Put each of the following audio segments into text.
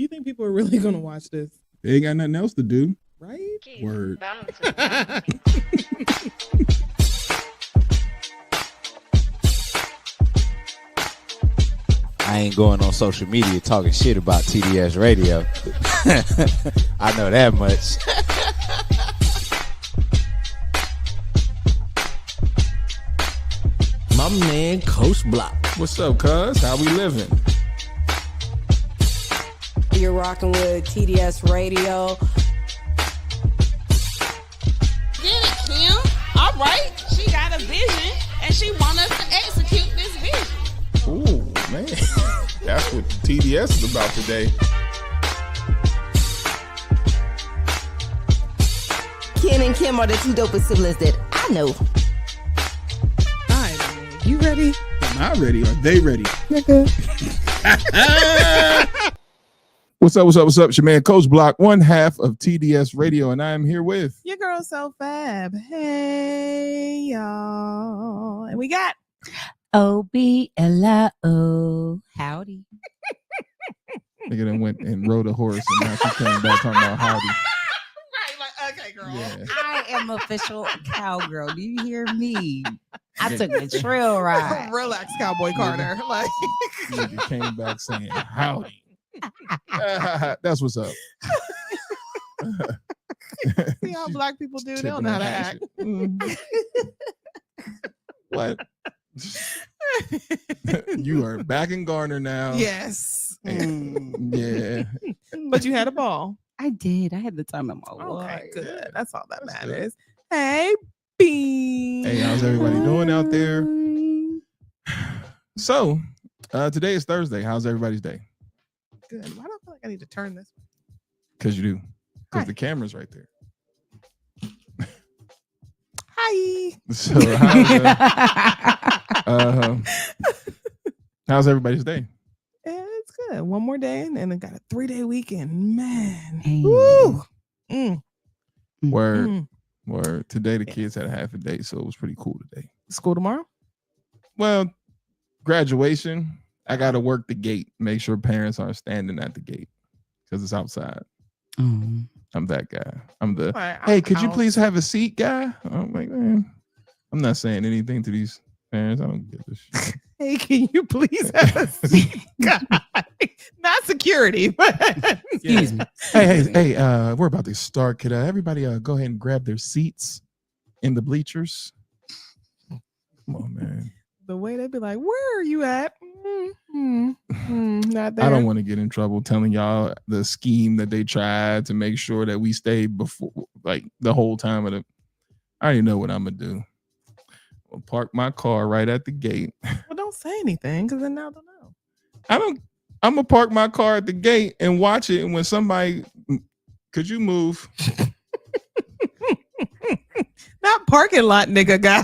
You think people are really gonna watch this? They ain't got nothing else to do. Right? Word. I ain't going on social media talking shit about TDS Radio. I know that much. My man, Coach Block. What's up, cuz? How we living? You're rocking with TDS Radio. Get it, Kim. All right. She got a vision, and she want us to execute this vision. Ooh, man. That's what TDS is about today. Ken and Kim are the two dopest siblings that I know. All right, man. You ready? Am I ready? Are they ready? Nigga. What's up? It's your man, Coach Block, one half of TDS Radio, and I am here with... Your girl so fab. Hey, y'all. And we got... OBLO. Howdy. Nigga done went and rode a horse, and now she came back talking about howdy. Right, like, okay, girl. Yeah. I am official cowgirl. Do you hear me? I took a trail ride. Relax, Cowboy Carter. Like, Nigga came back saying howdy. That's what's up. see how black people do? They don't know how to act. What? You are back in Garner now. Yes. Yeah. But you had a ball. I did. I had the time of my Okay, life. good. That's all that That's matters. Hey, B. Hey, how's everybody doing out there? So, today is Thursday. How's everybody's day? Good. Why do I feel like I need to turn this? Because you do. Because Hi. the camera's right there. Hi. So, how's everybody's day? Yeah, it's good. One more day, and then I got a 3-day weekend. Man. Hey. Woo. Mm, Word. mm. Word. Today, the kids had a half a day, so it was pretty cool today. School tomorrow? Well, graduation, I got to work the gate, make sure parents aren't standing at the gate because it's outside. Mm. I'm that guy. I'm the, Right, hey, I'm could you out. please have a seat guy? I'm like, man, I'm not saying anything to these parents. I don't give a shit. Hey, can you please have a seat, guy? Not security, but Excuse me. Hey, we're about to start. Could everybody go ahead and grab their seats in the bleachers? Come on, man. the way they'd be like, "Where are you at?" Not there. I don't want to get in trouble telling y'all the scheme that they tried to make sure that we stay before, like the whole time of the. I already know what I'm gonna do. I'll park my car right at the gate. Well, don't say anything because then now they'll know. I'm gonna park my car at the gate and watch it. And when somebody, could you move? Not parking lot, nigga, guy.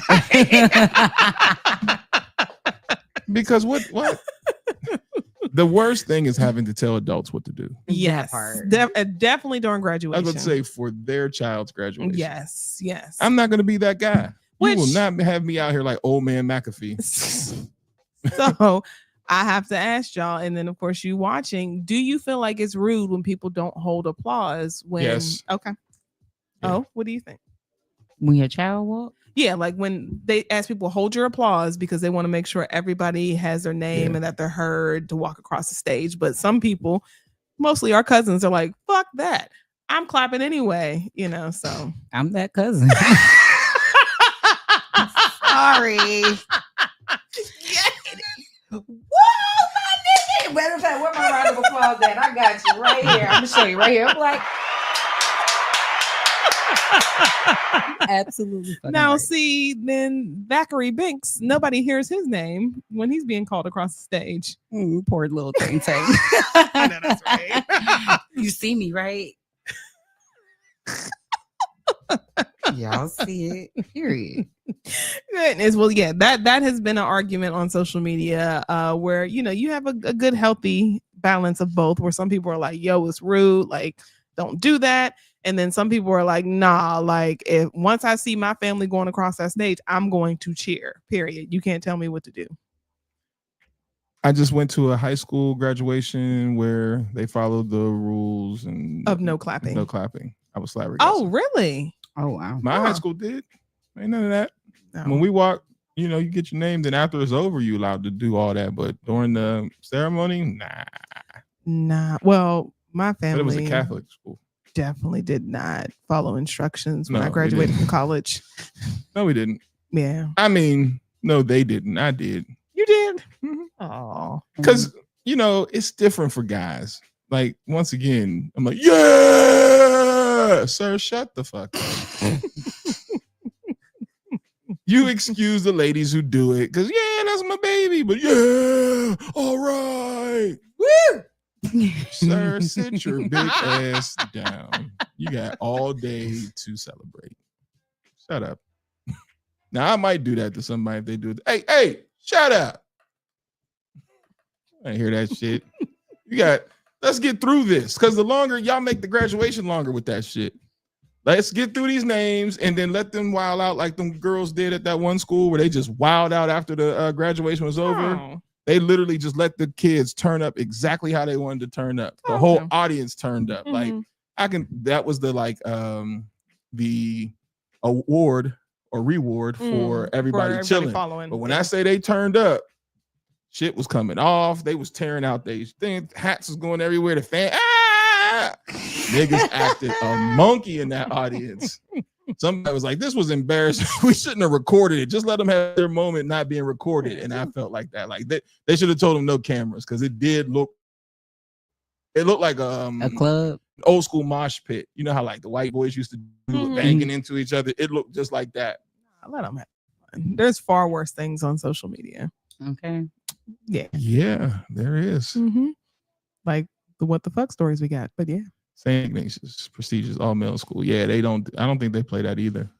Because what? The worst thing is having to tell adults what to do. Yes, part. definitely during I graduation. was about to say for their child's graduation. yes. I'm not gonna be that guy. Which- You will not have me out here like old man McAfee. So I have to ask y'all, and then of course you watching. Do you feel like it's rude when people don't hold applause? When Yes. Okay. Yeah. Oh, what do you think? When your child walk? Yeah, like when they ask people hold your applause because they want to make sure everybody has their name Yeah. and that they're heard to walk across the stage. But some people, mostly our cousins, are like, "Fuck that! I'm clapping anyway." You know, so I'm that cousin. Sorry. Whoa, my nigga. Matter of fact, where my round of applause at? I got you right here. I'm gonna show you right here. I'm like, absolutely. fucking now right. see, then Zachary Binks, nobody hears his name when he's being called across the stage. Poor little thing. I know that's right. You see me, right? Y'all see it. Period. Goodness. Well, yeah, that has been an argument on social media where you have a good healthy balance of both, where some people are like, "Yo, it's rude, like don't do that," and then some people are like, "Nah, like if once I see my family going across that stage, I'm going to cheer. Period. You can't tell me what to do." I just went to a high school graduation where they followed the rules and Of no clapping. No clapping. I was flabbergasted. Oh, really? Oh wow. My high school did. Ain't none of that. No. When we walk, you know, you get your name, then after it's over, you allowed to do all that. But during the ceremony, nah. Nah. Well, my But it was a family Catholic school. definitely did not follow instructions when No, I they graduated didn't. from college. No, we didn't. Yeah. I mean, no, they didn't. I did. You did? Mhm. Oh. Because, you know, it's different for guys. Like, once again, I'm like, yeah, sir, shut the fuck up. You excuse the ladies who do it because, yeah, that's my baby, but yeah, all right. Woo! Sir, sit your big ass down. You got all day to celebrate. Shut up. Now, I might do that to somebody if they do it. Hey, shut up. I hear that shit. Let's get through this because the longer y'all make the graduation longer with that shit. Let's get through these names and then let them wild out like them girls did at that one school where they just wild out after the graduation was over. Oh. They literally just let the kids turn up exactly how they wanted to turn up. The Okay. whole audience turned up. Like Mhm. that was the the award or reward for everybody chilling. following. But when I say they turned up, shit was coming off. They was tearing out these things. Hats was going everywhere. The fan, niggas acted a monkey in that audience. Somebody was like, "This was embarrassing. We shouldn't have recorded it. Just let them have their moment, not being recorded." And I felt like that. Like they should have told them no cameras because it did look. It looked like A club. old school mosh pit. You know how like the white boys used to do Mhm. banging into each other. It looked just like that. Let them have fun. There's far worse things on social media. Okay. Yeah. Yeah, there is. Mm-hmm. Like the what the fuck stories we got. But yeah. St. Ignatius, prestigious all middle school. Yeah, I don't think they play that either.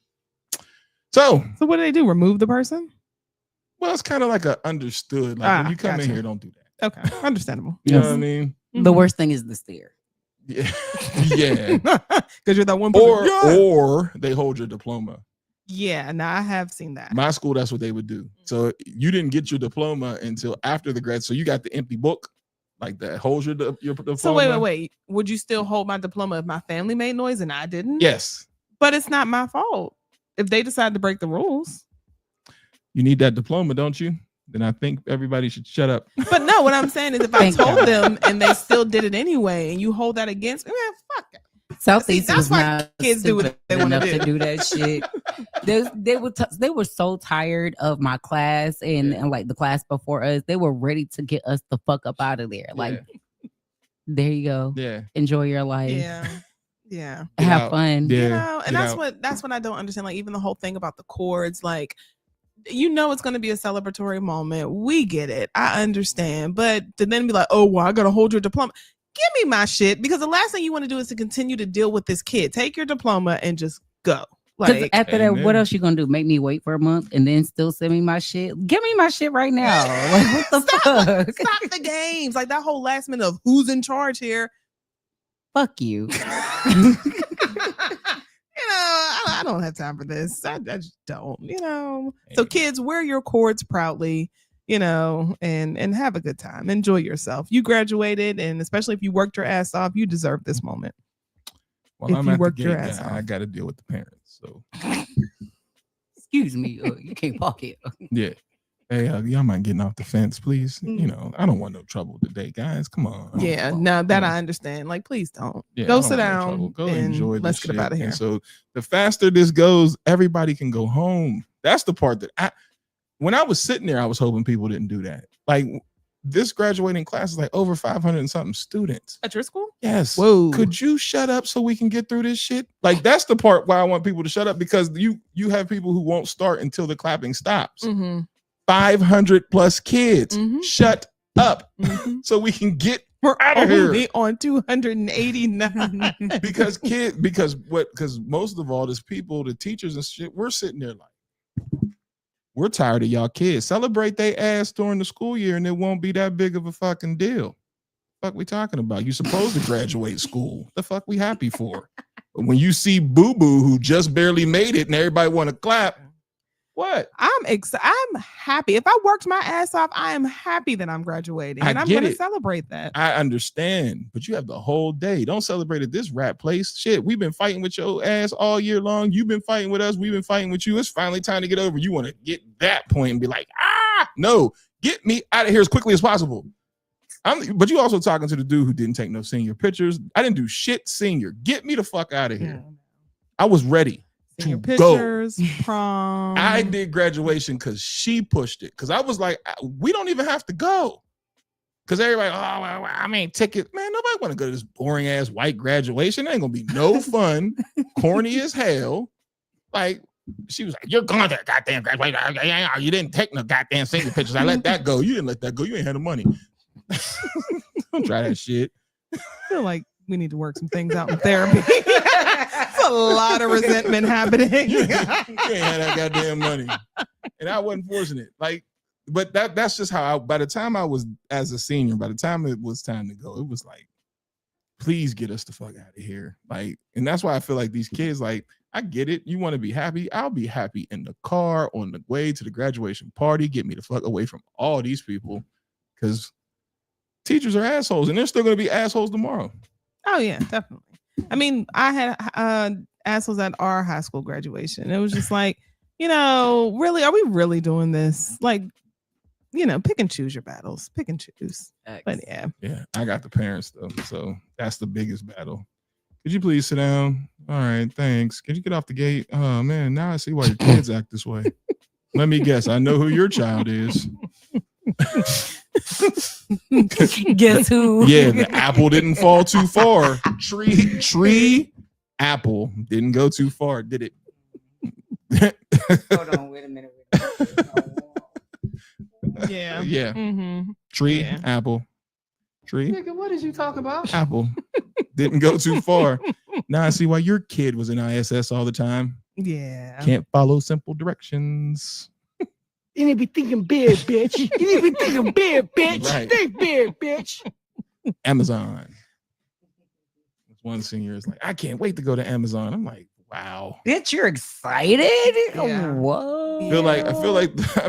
So what do they do? Remove the person? well, it's kind of like a understood. Like when you come in gotcha. here, don't do that. Okay. Understandable. You know what I mean? The worst thing is the stare. Yeah. Yeah. Because you're that one person. Or they hold your diploma. Yeah, now I have seen that. My school, that's what they would do. So you didn't get your diploma until after the grad. So you got the empty book, like that holds your diploma. So wait. Would you still hold my diploma if my family made noise and I didn't? Yes. But it's not my fault if they decide to break the rules. You need that diploma, don't you? Then I think everybody should shut up. But no, what I'm saying is if I Thank told God. them and they still did it anyway and you hold that against me, man, fuck it. Southeast that's was why not kids do what stupid they wanna enough do. to do that shit. They were so tired of my class and like the class before us. They were ready to get us the fuck up out of there. Like, there you go. Yeah. Enjoy your life. Yeah. Yeah. Get Have out. fun. Yeah. You know, and get that's out. what I don't understand. Like even the whole thing about the chords, like you know it's gonna be a celebratory moment. We get it. I understand. But to then be like, oh well, I gotta hold your diploma. Give me my shit because the last thing you want to do is to continue to deal with this kid. Take your diploma and just go. Because Like after that, what Amen. else you gonna do? Make me wait for a month and then still send me my shit? Give me my shit right now. Like, what the fuck? stop the games. Like that whole last minute of who's in charge here. Fuck you. You know, I don't have time for this. I just don't, you know. So kids, wear your cords proudly, you know, and have a good time. Enjoy yourself. You graduated, and especially if you worked your ass off, you deserve this moment. Well, if I'm you at the worked your gate ass now. off. I got to deal with the parents. So Excuse me. You can't park here. yeah. Hey, y'all mind getting off the fence, please? Mhm. You know, I don't want no trouble today, guys. Come on. Yeah, Come on. now that Come on. I understand. Like, please don't. Yeah, I Go don't sit want no down. trouble. Go and enjoy this let's get up out of shit. here. And so the faster this goes, everybody can go home. That's the part that when I was sitting there, I was hoping people didn't do that. Like this graduating class is like over 500 and something students. At your school? Yes. Whoa. Could you shut up so we can get through this shit? Like that's the part why I want people to shut up because you have people who won't start until the clapping stops. Mm-hmm. 500 plus kids. Mhm. Shut up Mm-hmm. so we can get We're Outta here. only on 289. because most of all, there's people, the teachers and shit, we're sitting there like, we're tired of y'all kids. Celebrate they ass during the school year and it won't be that big of a fucking deal. Fuck we talking about? You supposed to graduate school. The fuck we happy for? But when you see Boo Boo who just barely made it and everybody want to clap, What? I'm happy. If I worked my ass off, I am happy that I'm graduating, and I'm get going to it. celebrate that. I understand, but you have the whole day. Don't celebrate at this rat place. Shit, we've been fighting with your ass all year long. You've been fighting with us. We've been fighting with you. It's finally time to get over. You want to get that point and be like, no, get me out of here as quickly as possible. But you also talking to the dude who didn't take no senior pictures. I didn't do shit senior. Get me the fuck out of here. I was ready. Senior to go. pictures, prom. I did graduation because she pushed it. Because I was like, we don't even have to go. Because everybody, ticket. Man, nobody want to go to this boring ass white graduation. It ain't gonna be no fun. Corny as hell. Like, she was like, you're going to the goddamn graduation. You didn't take no goddamn senior pictures. I let that go. You didn't let that go. You ain't had the money. Don't try that shit. I feel like we need to work some things out in therapy. It's a lot of resentment happening. You ain't had that goddamn money. And I wasn't forcing it. Like, but that's just how by the time I was as a senior, by the time it was time to go, it was like, please get us the fuck out of here. Like, and that's why I feel like these kids, like, I get it. You want to be happy. I'll be happy in the car on the way to the graduation party. Get me the fuck away from all these people. Because teachers are assholes, and they're still going to be assholes tomorrow. Oh, yeah, definitely. I mean, I had assholes at our high school graduation. It was just like, really, are we really doing this? Like, pick and choose your battles. Pick and choose. But yeah. Yeah, I got the parents, though. So that's the biggest battle. Could you please sit down? All right, thanks. Could you get off the gate? Oh, man, now I see why your kids act this way. Let me guess. I know who your child is. Guess who? Yeah, the apple didn't fall too far. Tree apple didn't go too far, did it? Hold on, wait a minute. Yeah. Yeah. Mm-hmm. Tree, Yeah. apple. Tree. Nigga, what is you talking about? Apple. Didn't go too far. Now I see why your kid was in ISS all the time. Yeah. Can't follow simple directions. You need to be thinking big, bitch. You need to be thinking big, bitch. Right. Think big, bitch. Amazon. One senior is like, I can't wait to go to Amazon. I'm like, wow. Bitch, you're excited? Yeah. Whoa. I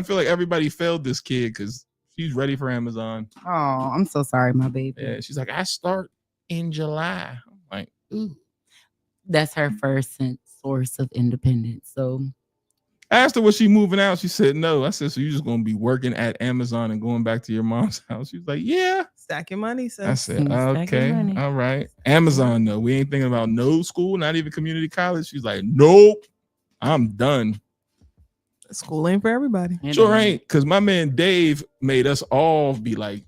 feel like everybody failed this kid because she's ready for Amazon. Oh, I'm so sorry, my baby. Yeah, she's like, I start in July. I'm like, ooh. That's her first source of independence. So I asked her, was she moving out? She said no. I said, so you're just gonna be working at Amazon and going back to your mom's house? She was like, yeah. Stack your money, sis. I said, Stack your okay, money. all right. Amazon, though. We ain't thinking about no school, not even community college. She's like, nope, I'm done. School ain't for everybody. Sure ain't, because my man Dave made us all be like,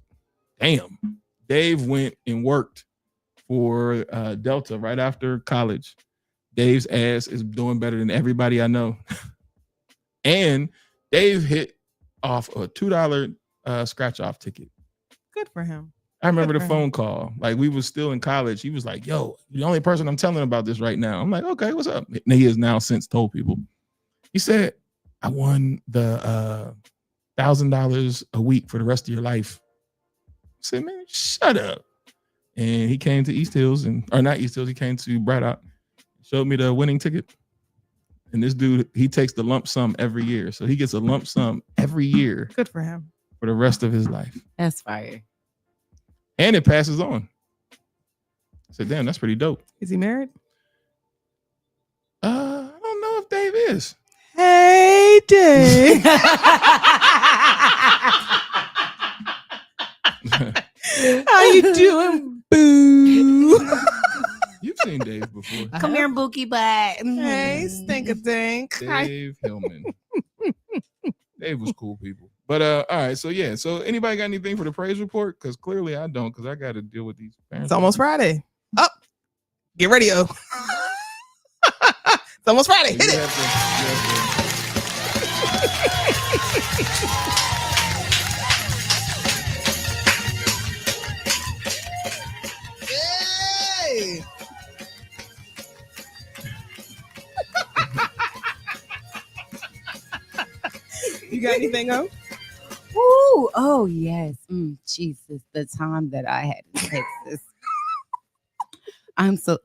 damn. Dave went and worked for Delta right after college. Dave's ass is doing better than everybody I know. And Dave hit off a $2 scratch off ticket. Good for him. I remember the Good for phone call. Like, we was still in college. He was like, yo, the only person I'm telling about this right now. I'm like, okay, what's up? And he has now since told people. He said, I won the $1,000 a week for the rest of your life. I said, man, shut up. And he came to East Hills, or not East Hills, he came to Braddock, showed me the winning ticket. And this dude, he takes the lump sum every year. So he gets a lump sum every year Good for him. for the rest of his life. That's fire. And it passes on. I said, damn, that's pretty dope. Is he married? I don't know if Dave is. Hey, Dave. How you doing, boo? You've seen Dave before. Come here, Bookie butt. Hey, stink-a-dink. Dave Hillman. Dave was cool people. But all right, so yeah. So anybody got anything for the praise report? Because clearly I don't, because I got to deal with these parents. It's almost Friday. Oh, get ready, yo. It's almost Friday. Hit it. Hey. You got anything else? Ooh, oh yes. Jesus, the time that I had in Texas.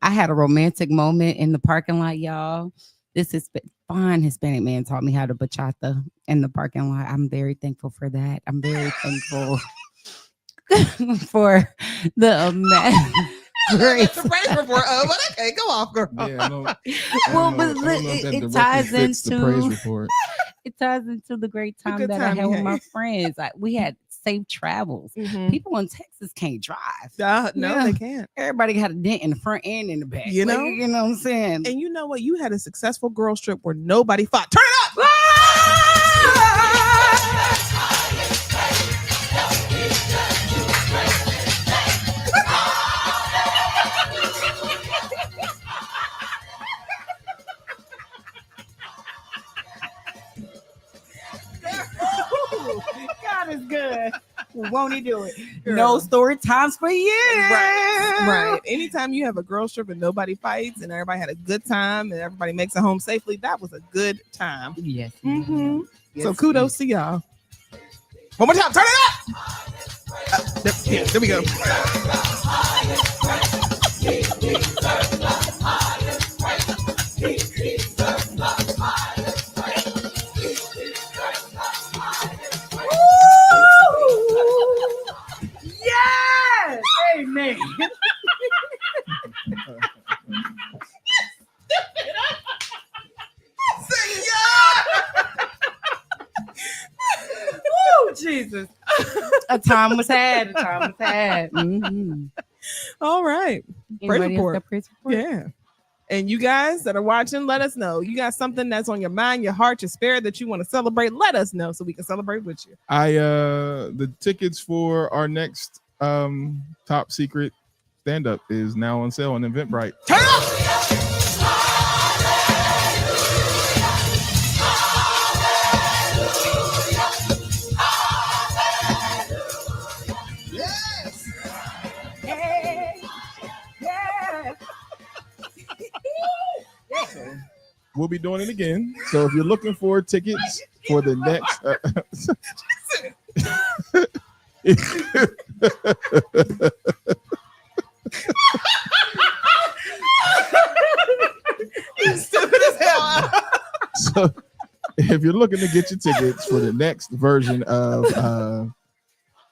I had a romantic moment in the parking lot, y'all. This is fine Hispanic man taught me how to bachata in the parking lot. I'm very thankful for that. I'm very thankful for the great. The praise report. Oh, but okay, go off, girl. Yeah, I don't, Well, I but don't know if it that directly ties fits the praise into report. it ties into the great time good that time I had you with had. my friends. Like, we had safe travels. Mhm. People in Texas can't drive. No, Yeah. they can't. Everybody had a dent in the front and in the back. You know? you know what I'm saying? And you know what? You had a successful girls trip where nobody fought. Turn it up. God is good. Won't he do it? Girl. No story times for you. Right. Anytime you have a girls trip and nobody fights and everybody had a good time and everybody makes it home safely, that was a good time. Yes. Mhm. Yes, So kudos to y'all. One more time. Turn it up. There we go. Yes. Amen. Woo, Jesus. A time was had. A time was had. Mhm. All right. Anybody else report. got praise report? Yeah. And you guys that are watching, let us know. You got something that's on your mind, your heart, your spirit that you want to celebrate. Let us know so we can celebrate with you. The tickets for our next top secret stand-up is now on sale on Eventbrite. Turn it up. Yes. We'll be doing it again. So if you're looking for tickets for the next You stupid as hell. so if you're looking to get your tickets for the next version of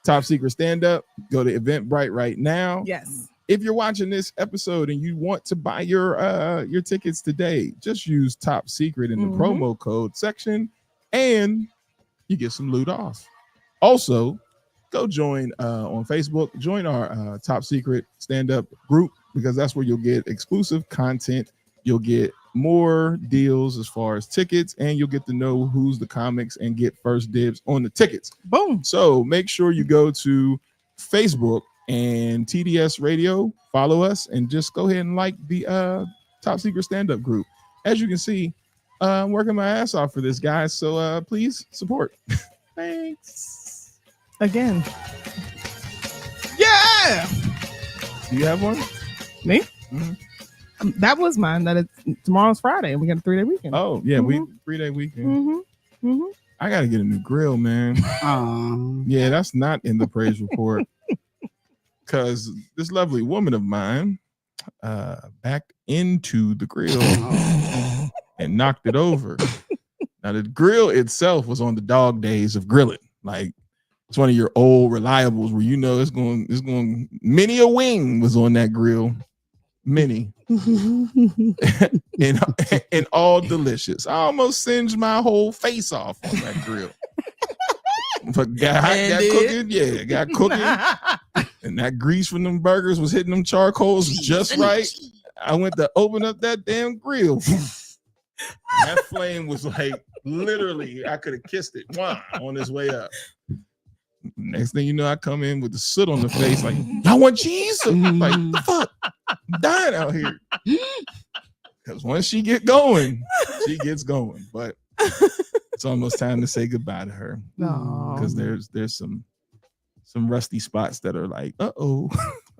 Top Secret Stand Up, go to Eventbrite right now. Yes. If you're watching this episode and you want to buy your tickets today, just use Top Secret in the Mhm. promo code section and you get some loot off. Also, go join on Facebook, join our Top Secret stand-up group, because that's where you'll get exclusive content. You'll get more deals as far as tickets, and you'll get to know who's the comics and get first dibs on the tickets. Boom. So make sure you go to Facebook and TDS Radio, follow us, and just go ahead and like the Top Secret stand-up group. As you can see, I'm working my ass off for this, guys. So please support. Thanks. Again. Yeah. Do you have one? Me? Mhm. That was mine. That it's tomorrow's Friday and we got a 3-day weekend. Oh yeah, we 3-day weekend. Mm-hmm. Mm-hmm. I gotta get a new grill, man. Yeah, that's not in the praise report. Because this lovely woman of mine backed into the grill and knocked it over. Now the grill itself was on the dog days of grilling. Like, it's one of your old reliables where you know it's going many a wing was on that grill. Many. and all delicious. I almost singed my whole face off on that grill. But got cooking, yeah, got cooking. And that grease from them burgers was hitting them charcoals just right. I went to open up that damn grill. That flame was like literally, I could have kissed it on his way up. Next thing you know, I come in with the soot on the face, like, y'all want cheese? I'm like, the fuck? I'm dying out here. Because once she get going, she gets going. But it's almost time to say goodbye to her. Because there's some rusty spots that are like, uh-oh.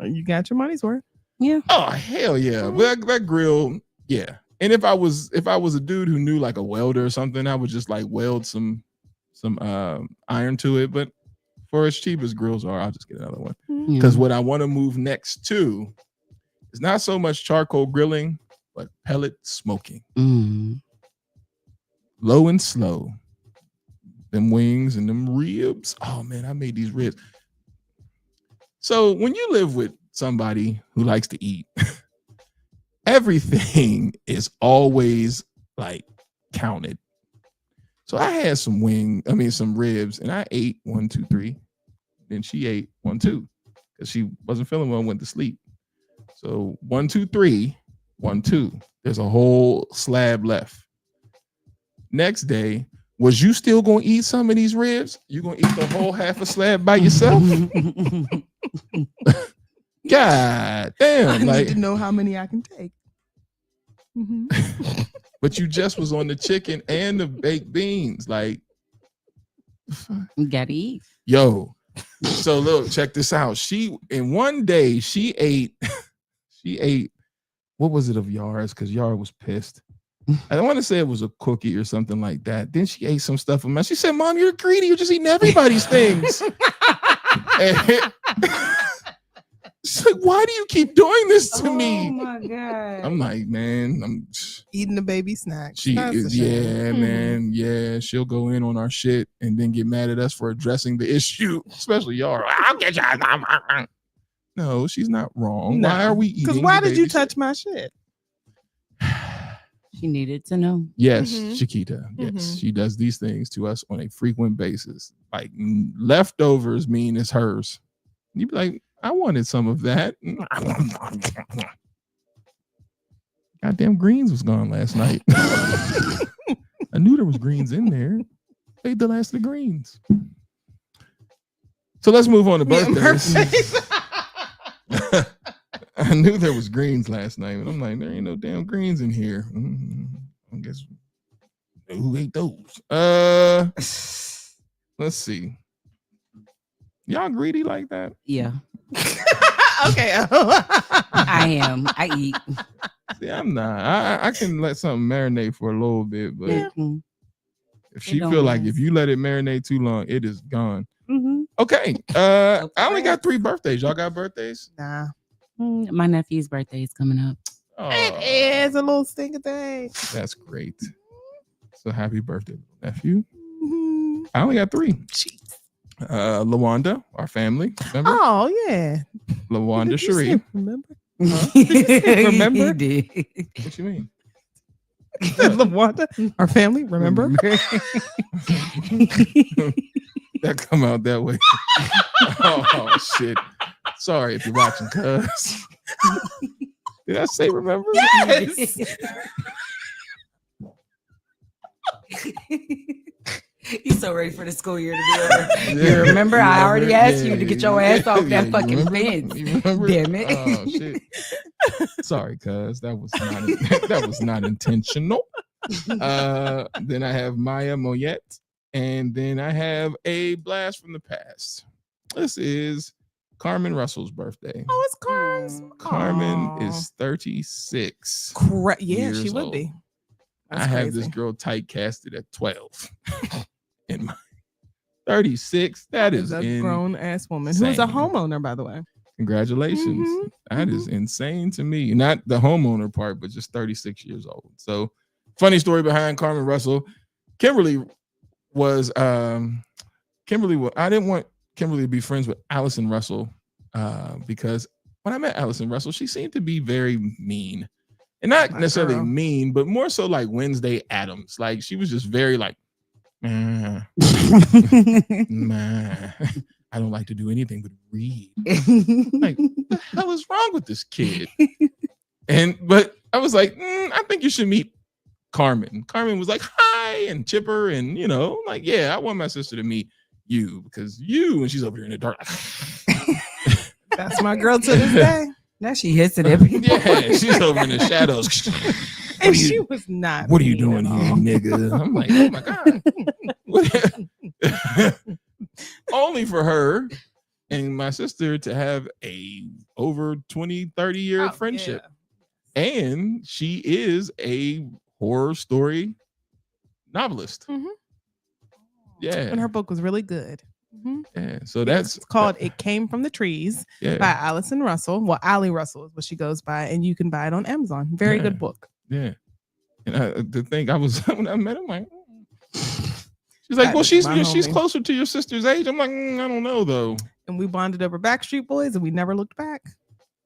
You got your money's worth. Yeah. Oh, hell yeah. Well, that grill, yeah. And if I was a dude who knew like a welder or something, I would just like weld some iron to it. But for as cheap as grills are, I'll just get another one. Because what I want to move next to is not so much charcoal grilling, but pellet smoking. low and slow. Them wings and them ribs. Oh man, I made these ribs. So when you live with somebody who likes to eat, everything is always like counted. So I had some ribs, and I ate 1, 2, 3. Then she ate 1, 2, because she wasn't feeling well and went to sleep. So 1, 2, 3, 1, 2. There's a whole slab left. Next day, was you still gonna eat some of these ribs? You gonna eat the whole half a slab by yourself? God damn! I Like, need to know how many I can take. Mhm. but you just was on the chicken and the baked beans. Like, You gotta eat. yo. So look, check this out. She in one day she ate, what was it of Yara's? Because Yara was pissed. I don't want to say it was a cookie or something like that. Then she ate some stuff of mine. She said, "Mom, you're greedy. You're just eating everybody's things." And she's like, "Why do you keep doing this to me?" Oh my god. I'm like, man, I'm Eating the baby snacks. she That's a is, shame. yeah, man, yeah. She'll go in on our shit and then get mad at us for addressing the issue, especially y'all. I'll get you. No, she's not wrong. No. Why are we eating? Because why the did you baby touch my shit? shit? She needed to know. Yes, Mhm. Chiquita. Yes, Mhm. she does these things to us on a frequent basis. Like leftovers mean it's hers. You'd be like, I wanted some of that. Goddamn greens was gone last night. I knew there was greens in there. Ate the last of the greens. So let's move on to Yeah, birthdays. birthdays. I knew there was greens last night, but I'm like, there ain't no damn greens in here. I guess who ate those? Let's see. Y'all greedy like that? Yeah, Okay. I am. I eat. See, I'm not. I can let something marinate for a little bit, but Yeah. Mhm. if she don't feel like last. if you let it marinate too long, it is gone. Mhm. Okay. I only got 3 birthdays. Y'all got birthdays? Nah. My nephew's birthday is coming up. Oh, It is a little stinker thing. that's great. So happy birthday, nephew. Mhm. I only got 3. Lawanda, our family. Remember? Oh yeah. Lawanda Did you say Sharif. remember? Remember? What you mean? LaWanda, our family. Remember? That come out that way. Oh shit. Sorry if you're watching, cuz. Did I say remember? Yes. He's so ready for the school year to be over. Yeah. You remember? I already asked you Yeah, to get your yeah, ass off yeah, that you fucking remember? fence. You remember? Damn it. Oh shit. Sorry, cuz that was not that was not intentional. Then I have Maya Moyet, and then I have a blast from the past. This is Carmen Russell's birthday. Oh, it's Carms. Carmen is 36. Yeah, she years would old. be. I That's have crazy. this girl type casted at 12. In my 36. That is a grown ass woman who's a insane. homeowner, by the way. Congratulations. Mhm, That is insane to me. Not the homeowner part, but just 36 years old. So, funny story behind Carmen Russell. Kimberly was I didn't want Kimberly to be friends with Allison Russell because when I met Allison Russell, she seemed to be very mean. And not My necessarily girl. mean, but more so like Wednesday Addams. Like she was just very like, nah, I don't like to do anything but read. Like, what the hell is wrong with this kid? But I was like, I think you should meet Carmen. Carmen was like, hi, and chipper, and like, yeah, I want my sister to meet you because and she's over here in the dark. That's my girl to this day. Now she hits it every Yeah, she's over in the shadows. And she was not. What are you mean doing at here, all. nigga? I'm like, oh my God. Only for her and my sister to have a over 20, 30 year Oh, friendship. yeah. And she is a horror story novelist. Mhm. Yeah. And her book was really good. Mhm. Yeah. So that's It's called "It Came from the Trees" yeah. by Allison Russell. Well, Allie Russell is what she goes by, and you can buy it on Amazon. Very Yeah. good book. Yeah. And the thing I was when I met him, like, She's like, That well, is she's my she's homie. closer to your sister's age. I'm like, I don't know though. And we bonded over Backstreet Boys, and we never looked back.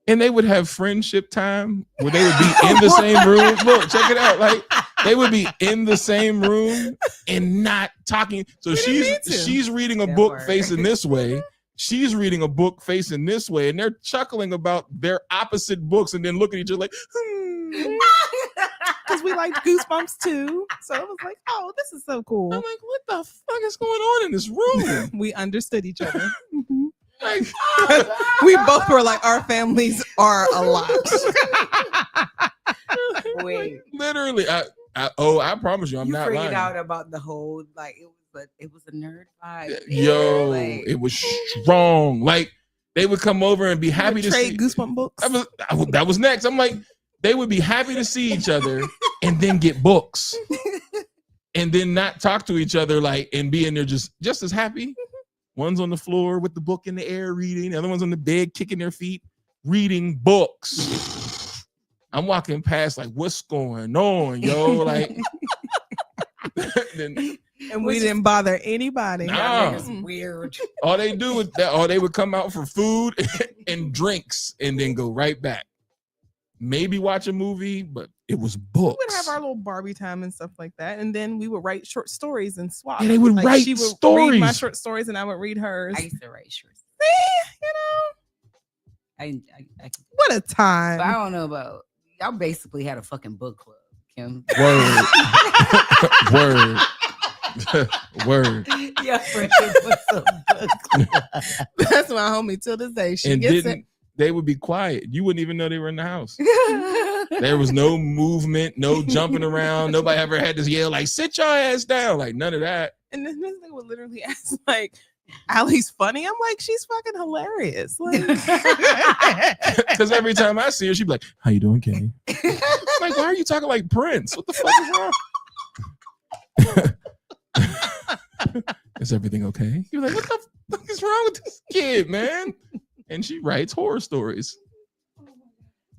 And they would have friendship time where they would be in the same room. Look, check it out. Like they would be in the same room and not talking. So she's reading a That book part. facing this way. She's reading a book facing this way, and they're chuckling about their opposite books, and then look at each other like, Because we liked Goosebumps too. So it was like, oh, this is so cool. I'm like, what the fuck is going on in this room? We understood each other. Mhm. Like, We both were like, our families are a lot. Wait, literally, I promise you, I'm you not figured lying. out about the whole like it was a nerd vibe. Yo, Like- it was strong. Like they would come over and be happy to see. trade Goosebump books. That was next. I'm like, they would be happy to see each other and then get books, and then not talk to each other like and be in there just as happy. One's on the floor with the book in the air reading. The other one's on the bed kicking their feet reading books. I'm walking past like, what's going on, yo? Like, then And we didn't bother anybody. Nah. That nigga's weird. all they do is that, or they would come out for food and drinks and then go right back. Maybe watch a movie, but it was We books. would have our little Barbie time and stuff like that, and then we would write short stories and swap. Yeah, they would write she would read my stories. short stories, and I would read hers. I used to write shorts. See, I what a but I time! don't know about y'all. Basically had a fucking book club, Kim. Word. Word. Word. Yeah, friendship was a book club. That's my homie till this day. She And gets didn't they would be quiet. You wouldn't even know they were in the house. There was no movement, no jumping around. Nobody ever had to yell like, sit your ass down. Like none of that. and then this thing would literally ask like, "Allie's funny." I'm like, she's fucking hilarious. Like, Because every time I see her, she'd be like, how you doing, Kenny? Like, why are you talking like Prince? What the fuck is wrong? Is everything okay? You're like, what the fuck is wrong with this kid, man? And she writes horror stories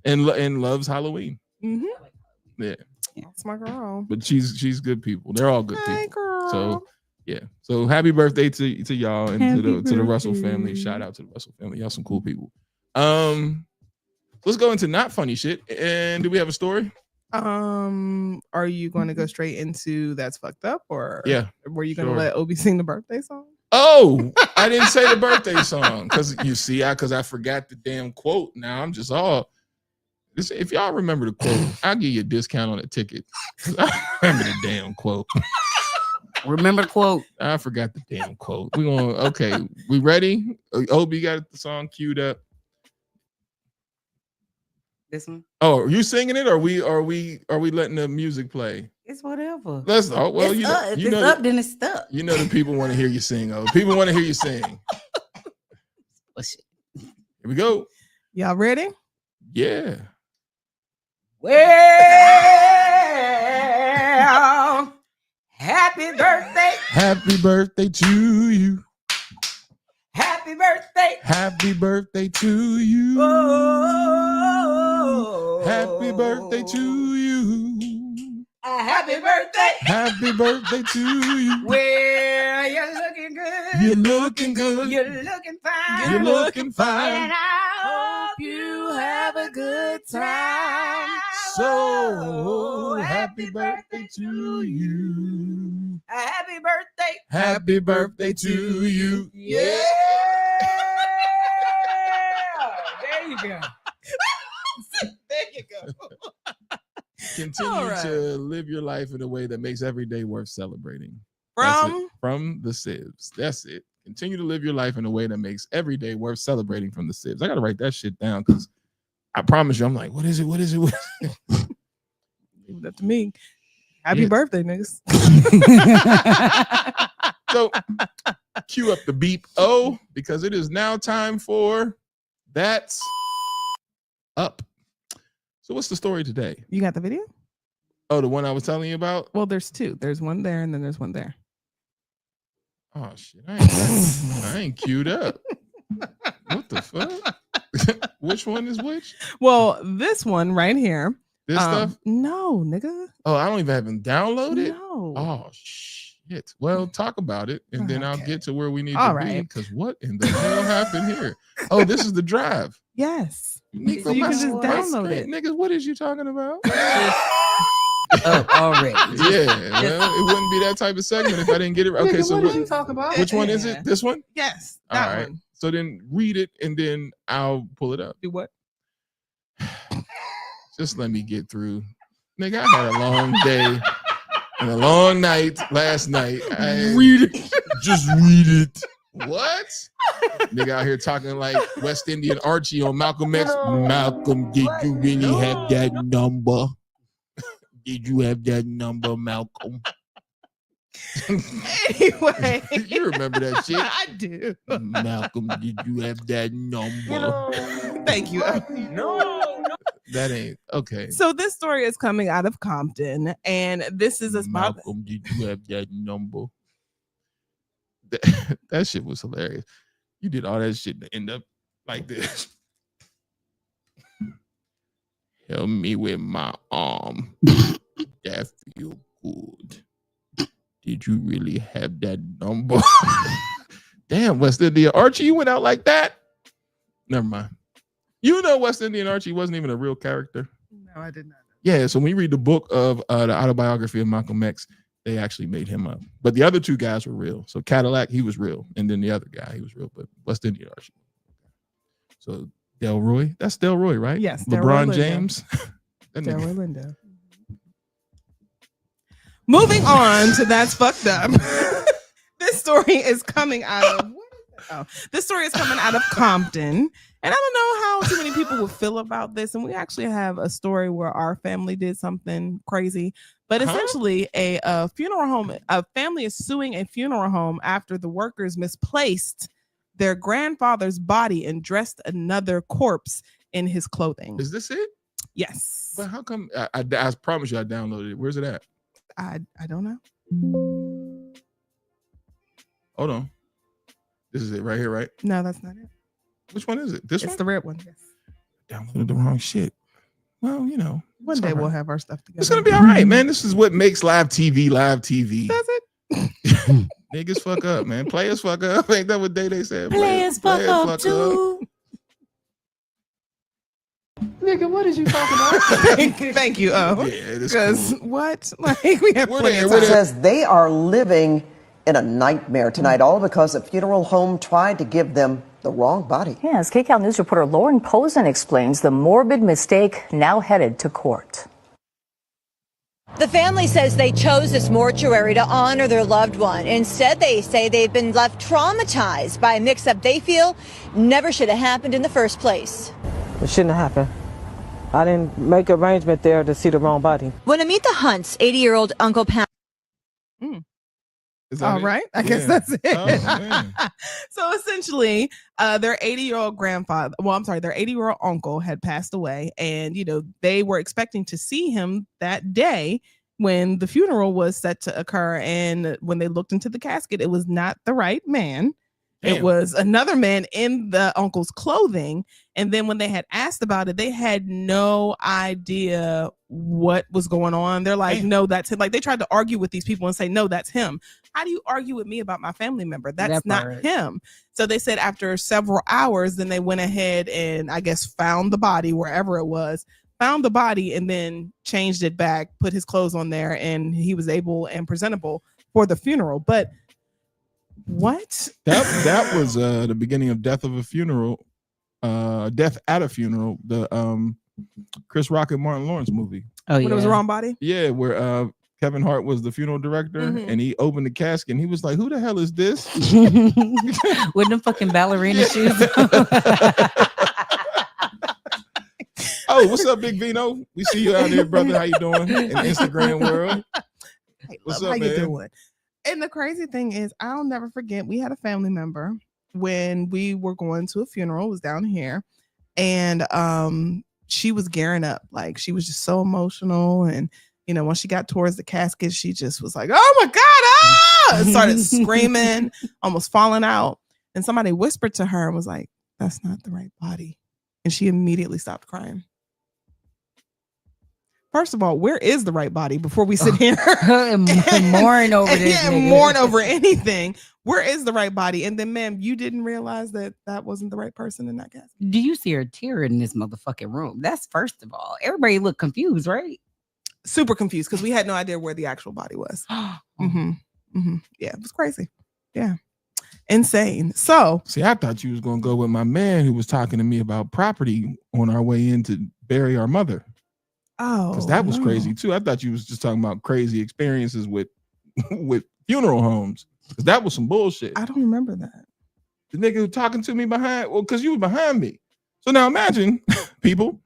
and loves Halloween. mhm. Yeah, That's my girl. but she's good people. They're all good Hi, people. girl. So yeah. So happy birthday to y'all and Happy to the Russell birthday. family. Shout out to the Russell family. Y'all some cool people. Let's go into not funny shit. And do we have a story? Are you going to go straight into that's fucked up, or Yeah. were you going to sure. let Obi sing the birthday song? Oh, I didn't say the birthday song because you see, because I forgot the damn quote. Now I'm just all. If y'all remember the quote, I'll give you a discount on the ticket. I remember the damn quote. Remember the quote? I forgot the damn quote. We going okay. We ready? Obi got the song queued up. This one? Oh, are you singing it? Or are we letting the music play? It's whatever. Let's. Oh, well, It's you know, up. If you it's know, up, then it's stuck. you know, the people want to hear you sing. Oh, people want to hear you sing. Oh, shit. Here we go. Y'all ready? Yeah. Well, happy birthday. Happy birthday to you. Happy birthday. Happy birthday to you. Oh, Happy birthday to you. Happy birthday. Happy birthday to you. Well, you're looking good. You're looking good. You're looking fine. You're looking And fine. I hope you have a good time. So happy birthday to you. Happy birthday. Happy birthday to you. Yeah. There you go. There you go. Continue All right. to live your life in a way that makes every day worth celebrating. That's it. From From the Sibs. That's it. Continue to live your life in a way that makes every day worth celebrating from the Sibs. I gotta write that shit down because I promise you, I'm like, what is it? What is it? What is it? leave it up to me. Happy Yeah. birthday, niggas. So cue up the beep O because it is now time for That's Up. So what's the story today? You got the video? Oh, the one I was telling you about? Well, there's two. There's one there, and then there's one there. Oh shit. I ain't queued up. What the fuck? Which one is which? Well, this one right here. This stuff? No, nigga. Oh, I don't even have it downloaded. No. Oh shit. Shit. Well, talk about it, and then I'll Okay. get to where we need All to right. be. Because what in the hell happened here? Oh, this is the drive. Yes. Nico, So you can my- just my download screen- it. Niggas, what is you talking about? Up already. Yeah, well, it wouldn't be that type of segment if I didn't get it right. Okay, Nigga, so what what, did you talk about? which one is it? This one? Yes. All That right. one. So then read it, and then I'll pull it up. Do what? Just let me get through. Nigga, I had a long day and a long night last night. Read it. Just read it. What? Nigga out here talking like West Indian Archie on Malcolm X. Malcolm, did you really have that number? Did you have that number, Malcolm? Anyway. You remember that shit? I do. Malcolm, did you have that number? Thank you. That ain't okay. So this story is coming out of Compton, and this is about Malcolm, did you have that number? That shit was hilarious. You did all that shit to end up like this. Help me with my arm. That feel good. Did you really have that number? Damn, West Indian Archie, you went out like that? Never mind. You know West Indian Archie wasn't even a real character. No, I did not. Yeah, so when we read the book of the autobiography of Malcolm X, they actually made him up. But the other two guys were real. So Cadillac, he was real. And then the other guy, he was real. But West Indian Archie. So Delroy, that's Delroy, right? Yes, Delroy LeBron Lindo. James. That nigga. Delroy Lindo. Moving on to That's Fucked Up. This story is coming out of this story is coming out of Compton. And I don't know how too many people would feel about this. And we actually have a story where our family did something crazy. But essentially, a funeral home, a family is suing a funeral home after the workers misplaced their grandfather's body and dressed another corpse in his clothing. Is this it? Yes. But how come? I promise you I downloaded it. Where's it at? I don't know. Hold on. This is it right here, right? No, that's not it. Which one is it? This It's one? the red one. Yes. Downloaded the wrong shit. Well, you know. One it's day all right. we'll have our stuff together. It's gonna be all right, man. This is what makes live TV live TV. Does it? Niggas fuck up, man. Players fuck up. Ain't that what Day said? Players fuck up too. Nigga, what is you talking about? Thank you. Oh, Yeah, it is because cool. what? Like we have We're plenty there, of we're time. there. Says they are living in a nightmare tonight, all because a funeral home tried to give them the wrong body. Yes, KCAL News reporter Lauren Posen explains the morbid mistake now headed to court. The family says they chose this mortuary to honor their loved one. Instead, they say they've been left traumatized by a mix-up they feel never should have happened in the first place. It shouldn't have happened. I didn't make arrangement there to see the wrong body. When Amita Hunt's 80-year-old Uncle Pat. Is that All it? right. I guess Yeah. that's it. Oh, man. So essentially, their 80-year-old grandfather, well, I'm sorry, their 80-year-old uncle had passed away. And, you know, they were expecting to see him that day when the funeral was set to occur. And when they looked into the casket, it was not the right man. It Damn. was another man in the uncle's clothing. And then when they had asked about it, they had no idea what was going on. They're like, Damn. no, that's him. Like they tried to argue with these people and say, no, that's him. How do you argue with me about my family member? That's That not part. him. So they said after several hours, then they went ahead and I guess found the body wherever it was, found the body and then changed it back, put his clothes on there, and he was able and presentable for the funeral. But what? That was the beginning of Death of a Funeral, Death at a Funeral, the Chris Rock and Martin Lawrence movie. Oh When it was the wrong body? Yeah, where Kevin Hart was the funeral director, Mhm. and he opened the casket and he was like, "Who the hell is this?" With them fucking ballerina shoes. Oh, what's up, Big Vino? We see you out there, brother. How you doing in the Instagram world? Hey, What's love, up, how you man? doing? And the crazy thing is, I'll never forget. We had a family member when we were going to a funeral. It was down here, and she was gearing up. Like she was just so emotional, and you know, when she got towards the casket, she just was like, "Oh my god!" Ah! And started screaming, almost falling out. And somebody whispered to her and was like, "That's not the right body," and she immediately stopped crying. First of all, where is the right body before we sit here and mourn over this? Yeah, nigga. mourn over anything. Where is the right body? And then, ma'am, you didn't realize that wasn't the right person in that casket. Do you see a tear in this motherfucking room? That's first of all. Everybody looked confused, right? Super confused because we had no idea where the actual body was. Yeah, it was crazy. Yeah. Insane. So see, I thought you was gonna go with my man who was talking to me about property on our way in to bury our mother. Oh, because that was crazy too. I thought you was just talking about crazy experiences with with funeral homes. Because that was some bullshit. I don't remember that. The nigga who talking to me behind, well, because you was behind me. So now imagine, people,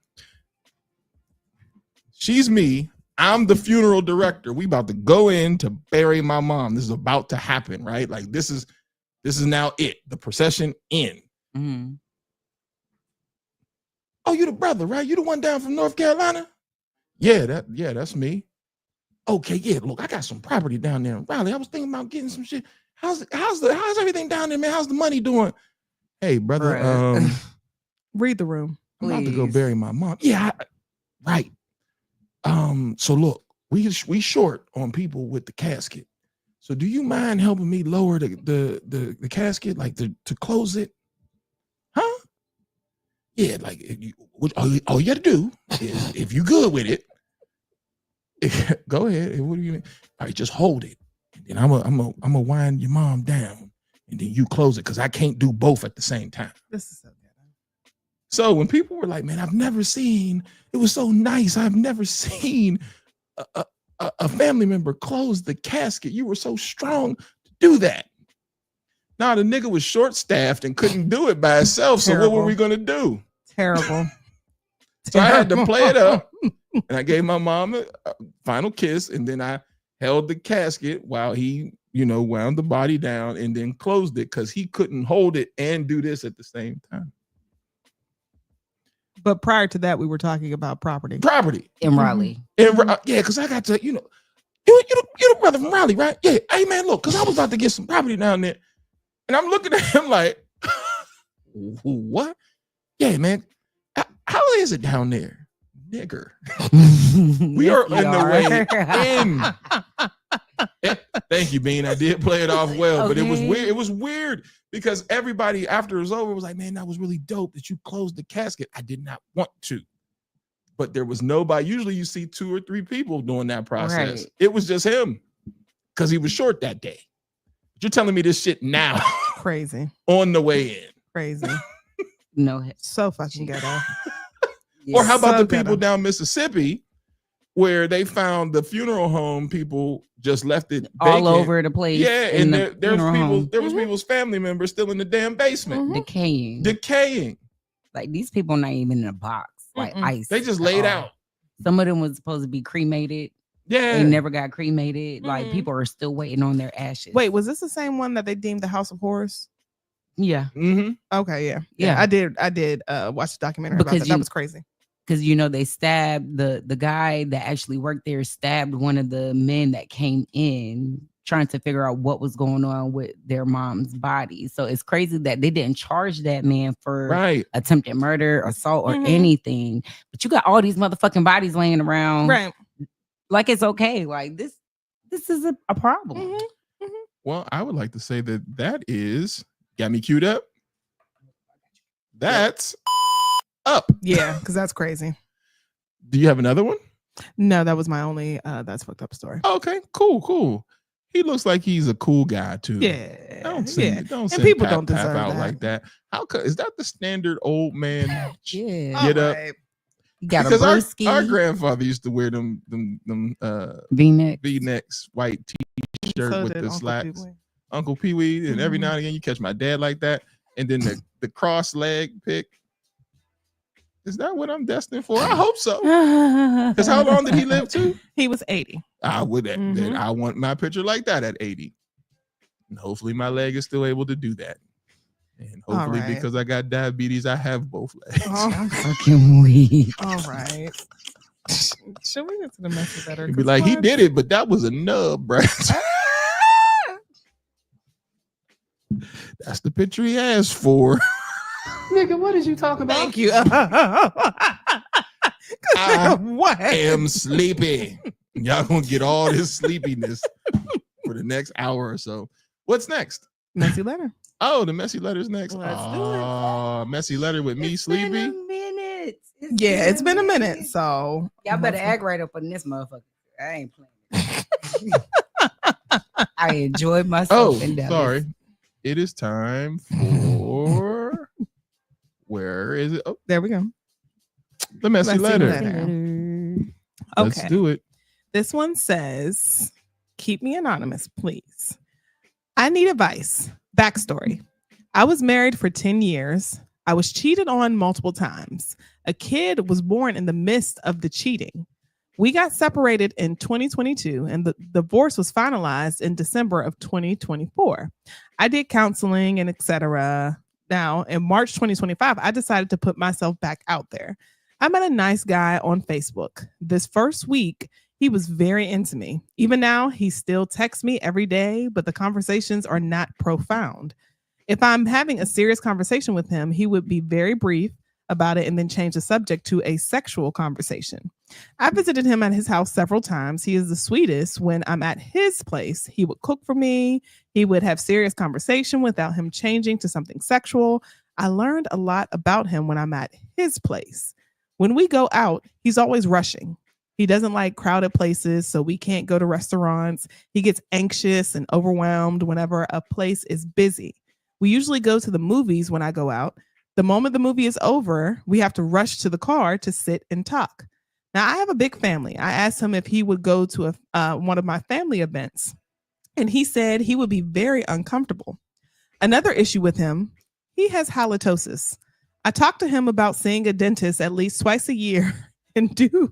she's me. I'm the funeral director. We about to go in to bury my mom. This is about to happen, right? Like this is now it. The procession in. Mm-hmm. Oh, you the brother, right? You the one down from North Carolina? Yeah, that's me. Okay, yeah, look, I got some property down there in Raleigh. I was thinking about getting some shit. How's everything down there, man? How's the money doing? Hey, brother, read the room. I'm about to go bury my mom. Yeah, right. So look, we short on people with the casket. So do you mind helping me lower the casket, like to close it? Huh? Yeah, like all you got to do is, if you good with it, go ahead. What do you mean? All right, just hold it. And I'm gonna wind your mom down, and then you close it because I can't do both at the same time. This is so good. So when people were like, "Man, I've never seen," it was so nice. I've never seen a family member close the casket. You were so strong to do that. Now the nigga was short-staffed and couldn't do it by himself. So what were we gonna do? Terrible. So I had to play it up, and I gave my mom a final kiss, and then I held the casket while he, wound the body down and then closed it because he couldn't hold it and do this at the same time. But prior to that, we were talking about property in Raleigh. Yeah, because I got to, you're the brother from Raleigh, right? Yeah. Hey man, look, because I was about to get some property down there, and I'm looking at him like, what? Yeah, man. How is it down there, nigger? We are on the way in. Thank you, Bean. I did play it off well, but it was weird. It was weird because everybody after it was over was like, man, that was really dope that you closed the casket. I did not want to, but there was nobody. Usually you see 2 or 3 people doing that process. Right. It was just him because he was short that day. But you're telling me this shit now. Crazy. On the way in. Crazy. No, so fucking ghetto. Or how about the people down Mississippi where they found the funeral home people just left it all over the place? Yeah, and there was people's family members still in the damn basement. Decaying. Like these people not even in a box, like ice. They just laid out. Some of them was supposed to be cremated. Yeah. They never got cremated. Like people are still waiting on their ashes. Wait, was this the same one that they deemed the House of Horrors? Yeah. Mm-hmm. Okay. Yeah. I did watch the documentary about that. That was crazy. Because they stabbed the guy that actually worked there, stabbed one of the men that came in trying to figure out what was going on with their mom's body. So it's crazy that they didn't charge that man for attempted murder, assault, or anything. But you got all these motherfucking bodies laying around. Right. Like it's okay. Like this is a problem. Well, I would like to say that is got me queued up. That's up. Yeah, because that's crazy. Do you have another one? No, that was my only that's fucked up story. Okay, cool. He looks like he's a cool guy too. Yeah. Don't send people don't deserve out that. like that. Is that the standard old man get up? You got because our grandfather used to wear them V-necks, white t-shirt with the slacks. Uncle Pee Wee, and every now and again you catch my dad like that, and then the cross leg pick. Is that what I'm destined for? I hope so. Because how long did he live to? He was 80. I would. Then I want my picture like that at 80. And hopefully my leg is still able to do that. And hopefully because I got diabetes, I have both legs. Oh, I'm fucking weak. All right. Should we get to the message better? He'd be like, he did it, but that was a nub, bro. That's the picture he asked for. Nigga, what did you talk about? Thank you. What? am sleepy. Y'all gonna get all this sleepiness for the next hour or so. What's next? Messy letter. Oh, the messy letter's next. Let's do Oh, messy letter with me sleepy. It's been a minute. So Y'all better act right up on this motherfucker. I ain't playing. I enjoyed myself. Oh, sorry. It is time for where is it? Oh, there we go. The messy letter. Let's Okay. do it. This one says, keep me anonymous, please. I need advice. Backstory. I was married for 10 years. I was cheated on multiple times. A kid was born in the midst of the cheating. We got separated in 2022 and the divorce was finalized in December of 2024. I did counseling and etc. Now, in March 2025, I decided to put myself back out there. I met a nice guy on Facebook. This first week, he was very into me. Even now, he still texts me every day, but the conversations are not profound. If I'm having a serious conversation with him, he would be very brief about it and then change the subject to a sexual conversation. I visited him at his house several times. He is the sweetest. When I'm at his place, he would cook for me. He would have serious conversation without him changing to something sexual. I learned a lot about him when I'm at his place. When we go out, he's always rushing. He doesn't like crowded places, so we can't go to restaurants. He gets anxious and overwhelmed whenever a place is busy. We usually go to the movies when I go out. The moment the movie is over, we have to rush to the car to sit and talk. Now, I have a big family. I asked him if he would go to one of my family events, and he said he would be very uncomfortable. Another issue with him, he has halitosis. I talked to him about seeing a dentist at least twice a year and do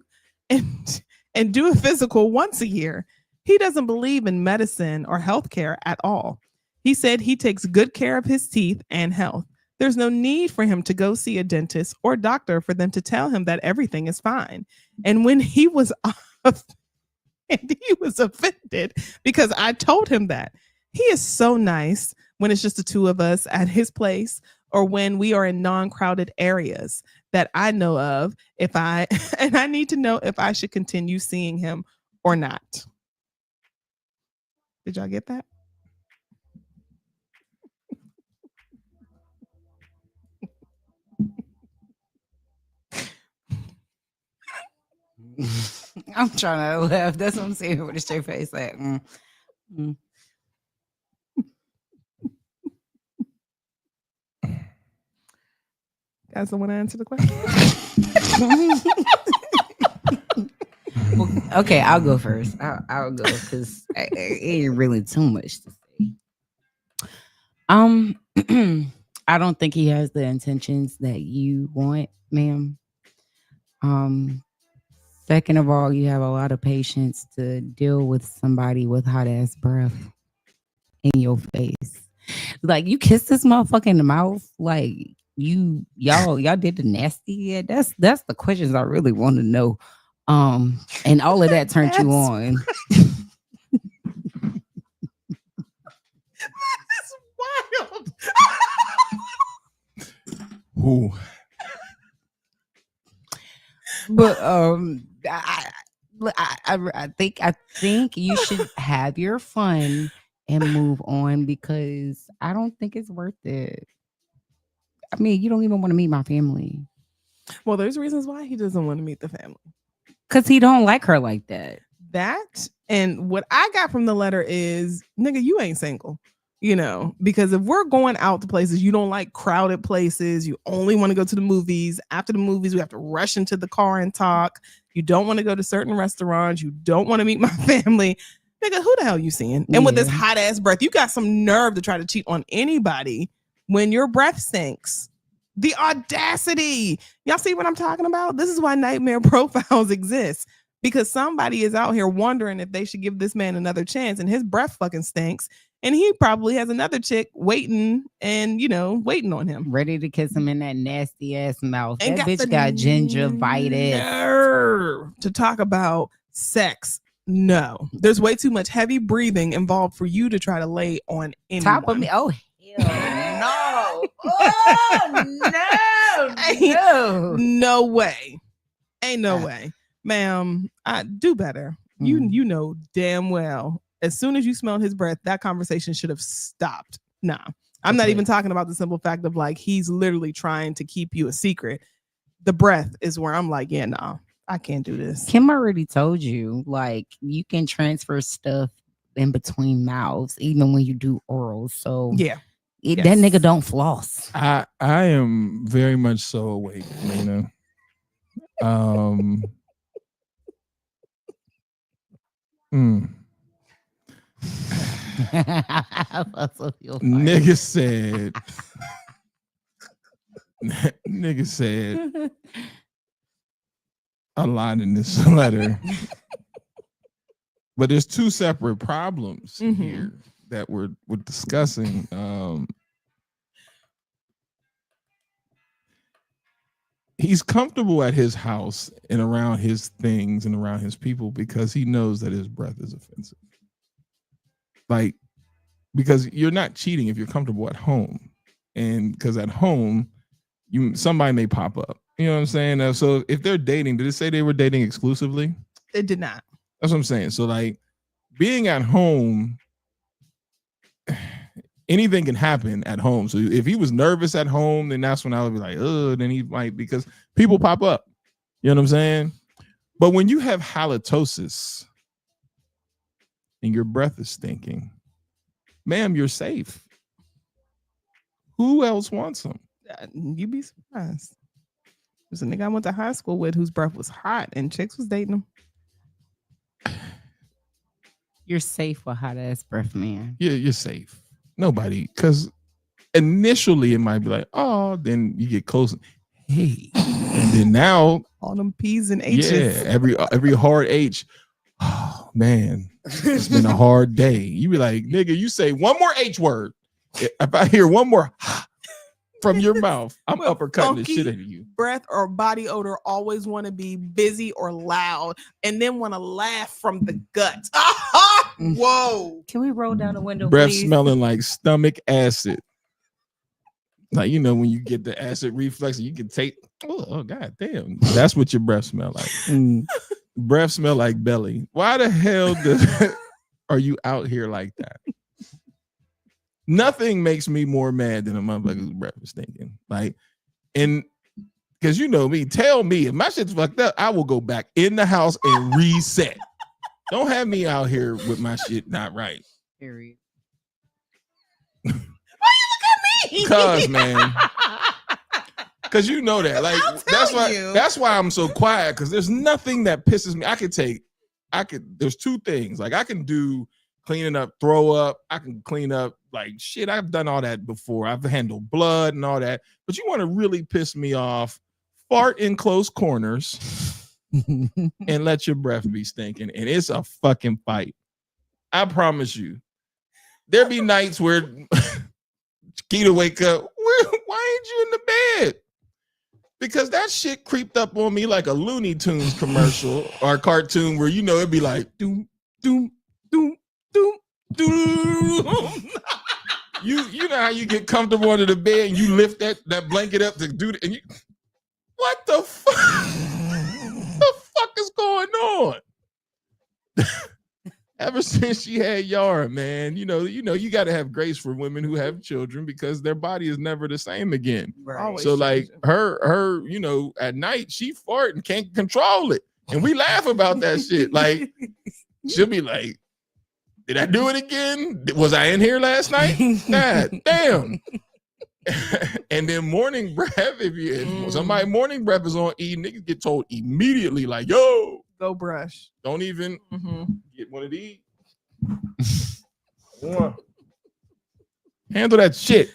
a physical once a year. He doesn't believe in medicine or healthcare at all. He said he takes good care of his teeth and health. There's no need for him to go see a dentist or doctor for them to tell him that everything is fine. And when he was offended because I told him that. He is so nice when it's just the two of us at his place or when we are in non-crowded areas that I know of, and I need to know if I should continue seeing him or not. Did y'all get that? I'm trying to laugh. That's what I'm saying with a straight face. Like, Guys, don't want to answer the question? Well, okay, I'll go first. I'll go because it ain't really too much to say. I don't think he has the intentions that you want, ma'am. Second of all, you have a lot of patience to deal with somebody with hot ass breath in your face. Like, you kissed this motherfucker in the mouth. Like, y'all did the nasty. Yeah, that's the questions I really want to know. And all of that turned you on. That's wild. Ooh. But I think you should have your fun and move on because I don't think it's worth it. I mean, you don't even want to meet my family. Well, there's reasons why he doesn't want to meet the family. Because he don't like her like that. That, and what I got from the letter is, nigga, you ain't single. You know, because if we're going out to places, you don't like crowded places. You only want to go to the movies. After the movies, we have to rush into the car and talk. You don't want to go to certain restaurants. You don't want to meet my family. Nigga, who the hell you seeing? And with this hot ass breath, you got some nerve to try to cheat on anybody when your breath stinks. The audacity. Y'all see what I'm talking about? This is why nightmare profiles exist. Because somebody is out here wondering if they should give this man another chance and his breath fucking stinks. And he probably has another chick waiting and, waiting on him. Ready to kiss him in that nasty ass mouth. And that bitch got gingivitis. Nerve to talk about sex. No. There's way too much heavy breathing involved for you to try to lay on anyone. Top of me. Oh, hell no. Oh, no. No way. Ain't no way, ma'am. I do better. You know damn well. As soon as you smelled his breath, that conversation should have stopped. Nah, I'm not even talking about the simple fact of like he's literally trying to keep you a secret. The breath is where I'm like, yeah, nah, I can't do this. Kim already told you, like, you can transfer stuff in between mouths, even when you do oral. So yeah, that nigga don't floss. I am very much so awake, Lena. Nigga said a lot in this letter, but there's two separate problems here that we're discussing. He's comfortable at his house and around his things and around his people because he knows that his breath is offensive. Like, because you're not cheating if you're comfortable at home, and because at home, somebody may pop up. You know what I'm saying? So if they're dating, did it say they were dating exclusively? It did not. That's what I'm saying. So like, being at home, anything can happen at home. So if he was nervous at home, then that's when I would be like, oh, then he might, because people pop up. You know what I'm saying? But when you have halitosis and your breath is stinking, ma'am, you're safe. Who else wants them? You'd be surprised. There's a nigga I went to high school with whose breath was hot and chicks was dating him. You're safe with hot ass breath, man. Yeah, you're safe. Nobody, because initially it might be like, oh, then you get close. Hey, and then now all them P's and H's. Yeah, every hard H. Oh man, it's been a hard day. You be like, nigga, you say one more H word. If I hear one more from your mouth, I'm uppercutting the shit out of you. Breath or body odor always want to be busy or loud, and then want to laugh from the gut. Whoa! Can we roll down the window? Breath please? smelling like stomach acid. Like, you know, when you get the acid reflux, you can take. Oh god damn! That's what your breath smell like. Breath smell like belly. Why the hell are you out here like that? Nothing makes me more mad than a motherfucker's breath is stinking. Like, and because you know me, tell me if my shit's fucked up, I will go back in the house and reset. Don't have me out here with my shit not right. Period. Why you look at me? Cause man, because you know that. Like that's why I'm so quiet. Because there's nothing that pisses me. There's two things. Like I can do cleaning up, throw up. I can clean up like shit. I've done all that before. I've handled blood and all that. But you want to really piss me off? Fart in close corners and let your breath be stinking. And it's a fucking fight. I promise you. There be nights where Keita wake up. Why ain't you in the bed? Because that shit creeped up on me like a Looney Tunes commercial or cartoon where, you know, it'd be like doom, doom, doom, doom, doom. You know how you get comfortable under the bed and you lift that blanket up to do it, and you, what the fuck? The fuck is going on? Ever since she had Yara, man, you know, you got to have grace for women who have children because their body is never the same again. Right. So like her, you know, at night she fart and can't control it, and we laugh about that shit. Like she'll be like, "Did I do it again? Was I in here last night? God damn!" And then morning breath, if somebody morning breath is on E, niggas get told immediately like, "Yo, go brush. Don't even get one of these. Handle that shit."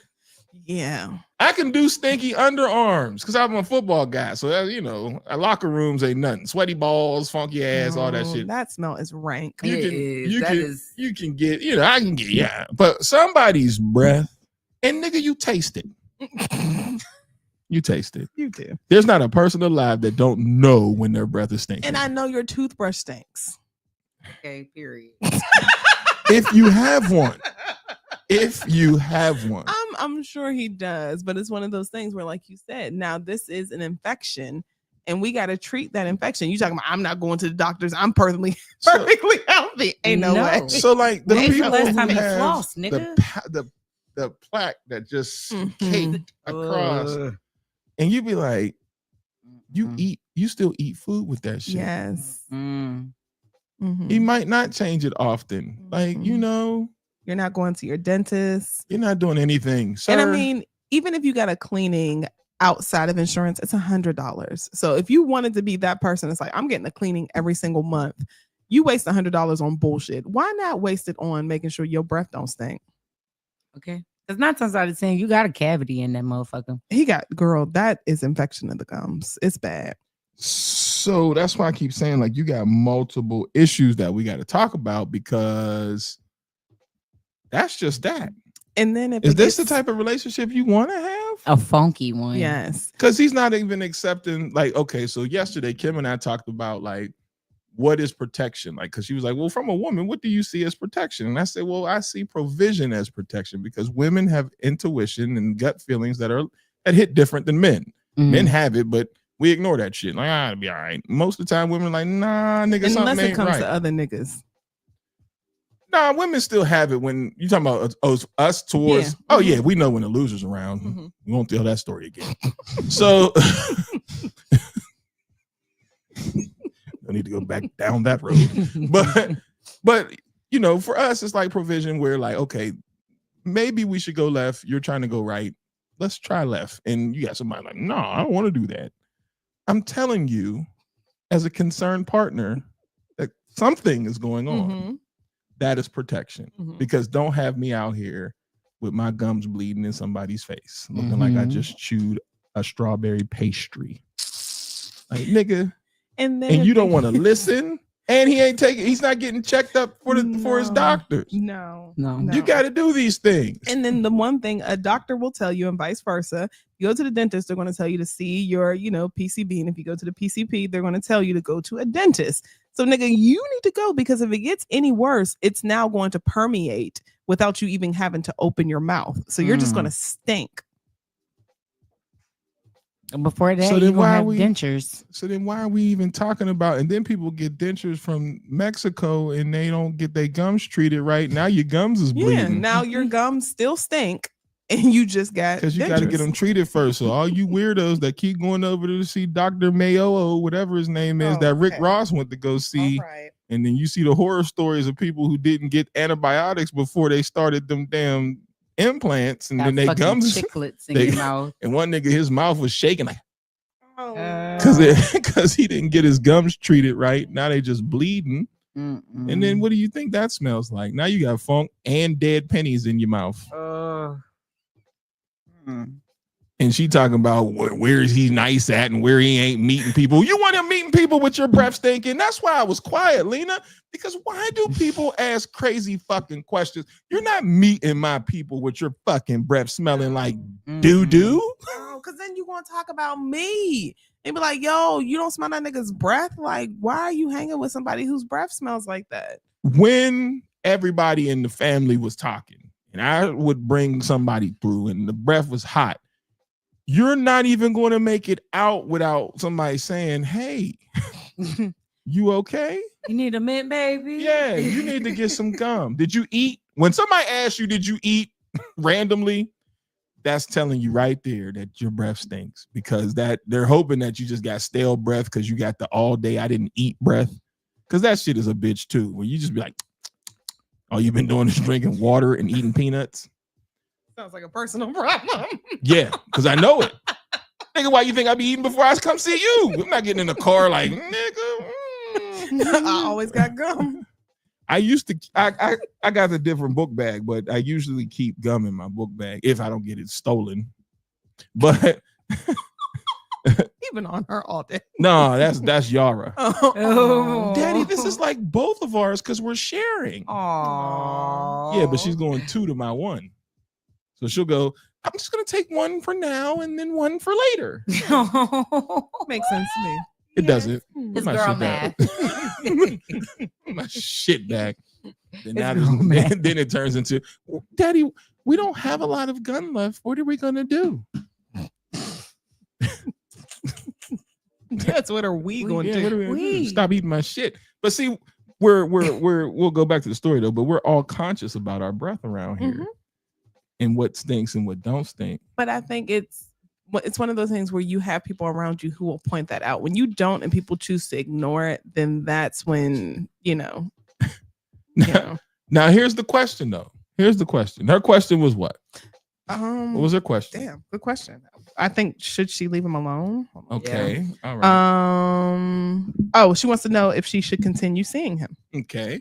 Yeah. I can do stinky underarms because I'm a football guy. So, that, you know, locker rooms ain't nothing. Sweaty balls, funky ass, all that shit. That smell is rank. You can get, you know, I can get, yeah. But somebody's breath, and nigga, you taste it. You taste it. You do. There's not a person alive that don't know when their breath is stinking. And I know your toothbrush stinks. Okay, period. If you have one. If you have one. I'm sure he does, but it's one of those things where, like you said, now this is an infection and we got to treat that infection. You talking about I'm not going to the doctors. I'm perfectly healthy. Ain't no way. So like the When's the people last who time you have flossed, nigga? the plaque that just Mhm. caked across, and you be like, you still eat food with that shit. Yes. Mm. Mhm. He might not change it often. Like, you know, You're not going to your dentist. you're not doing anything. Sir. And I mean, even if you got a cleaning outside of insurance, it's $100. So if you wanted to be that person, it's like, I'm getting a cleaning every single month. You waste $100 on bullshit. Why not waste it on making sure your breath don't stink? Okay. Because 9 times out of 10, you got a cavity in that motherfucker. He got, girl, that is infection in the gums. It's bad. So that's why I keep saying, like, you got multiple issues that we got to talk about, because that's just that. And then if Is it this the gets- type of relationship you want to have? A funky one. Yes. Because he's not even accepting, like, okay, so yesterday Kim and I talked about, like, what is protection? Like, because she was like, well, from a woman, what do you see as protection? And I said, well, I see provision as protection, because women have intuition and gut feelings that hit different than men. Mhm. Men have it, but we ignore that shit. Like, it'll be all right. Most of the time, women are like, nah, nigga, something Unless it ain't comes right. to other niggas. Nah, women still have it when you talking about us towards. Yeah. Oh yeah, we know when the loser's around. Mhm. We won't tell that story again. So no need to go back down that road. But you know, for us, it's like provision. Where like, okay, maybe we should go left. You're trying to go right. Let's try left. And you got somebody like, no, I don't want to do that. I'm telling you, as a concerned partner, that something is going on. Mhm. That is protection, Mhm. because don't have me out here with my gums bleeding in somebody's face, looking like I Mhm. just chewed a strawberry pastry. Like, nigga, And then and if you don't they- want to listen, and he's not getting checked up for his No. doctors. No. No. You got to do these things. And then the one thing a doctor will tell you, and vice versa, you go to the dentist, they're going to tell you to see your, PCP. And if you go to the PCP, they're going to tell you to go to a dentist. So, nigga, you need to go, because if it gets any worse, it's now going to permeate without you even having to open your mouth. So you're just going to stink. Before that, So you then gonna why have are we- dentures. So then why are we even talking about? And then people get dentures from Mexico and they don't get their gums treated right. Now your gums is Yeah. bleeding. Now your gums still stink, and you just got Because you got to get them treated first. So all you weirdos that keep going over to see Dr. Mayo or whatever his name is, Oh, that Rick okay. Ross went to go see, Right. and then you see the horror stories of people who didn't get antibiotics before they started them damn implants, and Got then they fucking gums, chiclets in they- your mouth. and one nigga, his mouth was shaking like, Oh, because he didn't get his gums treated right. Now they just bleeding. And then what do you think that smells like? Now you got funk and dead pennies in your mouth. And she talking about where is he nice at and where he ain't meeting people. You want him meeting people with your breath stinking? That's why I was quiet, Lena. Because why do people ask crazy fucking questions? You're not meeting my people with your fucking breath smelling like doo-doo. Because then you going to talk about me and be like, yo, you don't smell that nigga's breath? Like, why are you hanging with somebody whose breath smells like that? When everybody in the family was talking and I would bring somebody through and the breath was hot, you're not even going to make it out without somebody saying, hey, you okay? You need a mint, baby? Yeah, you need to get some gum. Did you eat? When somebody asks you, did you eat randomly? That's telling you right there that your breath stinks, because that they're hoping that you just got stale breath because you got the all day I didn't eat breath. Because that shit is a bitch too. Where you just be like, all you've been doing is drinking water and eating peanuts. Sounds like a personal problem. Yeah, because I know it. Nigga, why you think I be eating before I come see you? I'm not getting in the car like, nigga. I always got gum. I used to, I got a different book bag, but I usually keep gum in my book bag if I don't get it stolen. But Even on her all day. no, that's Yara. Oh. Daddy, this is like both of ours because we're sharing. Aww. Yeah, but she's going 2 to my 1. So she'll go, I'm just going to take 1 for now and then 1 for later. Makes sense to me. It doesn't. It's My girl shit math. bag. My shit bag. Then, now girl math. then it turns into, Daddy, we don't have a lot of gun left. What are we going to do? That's what are we going Yeah, to what are we gonna do? We. Stop eating my shit. But see, we'll go back to the story though, but we're all conscious about our breath around here Mhm. and what stinks and what don't stink. But I think it's one of those things where you have people around you who will point that out. When you don't and people choose to ignore it, then that's when, Now here's the question though. Here's the question. Her question was what? What was her question? Damn, good question. I think, should she leave him alone? Okay. All right. She wants to know if she should continue seeing him. Okay.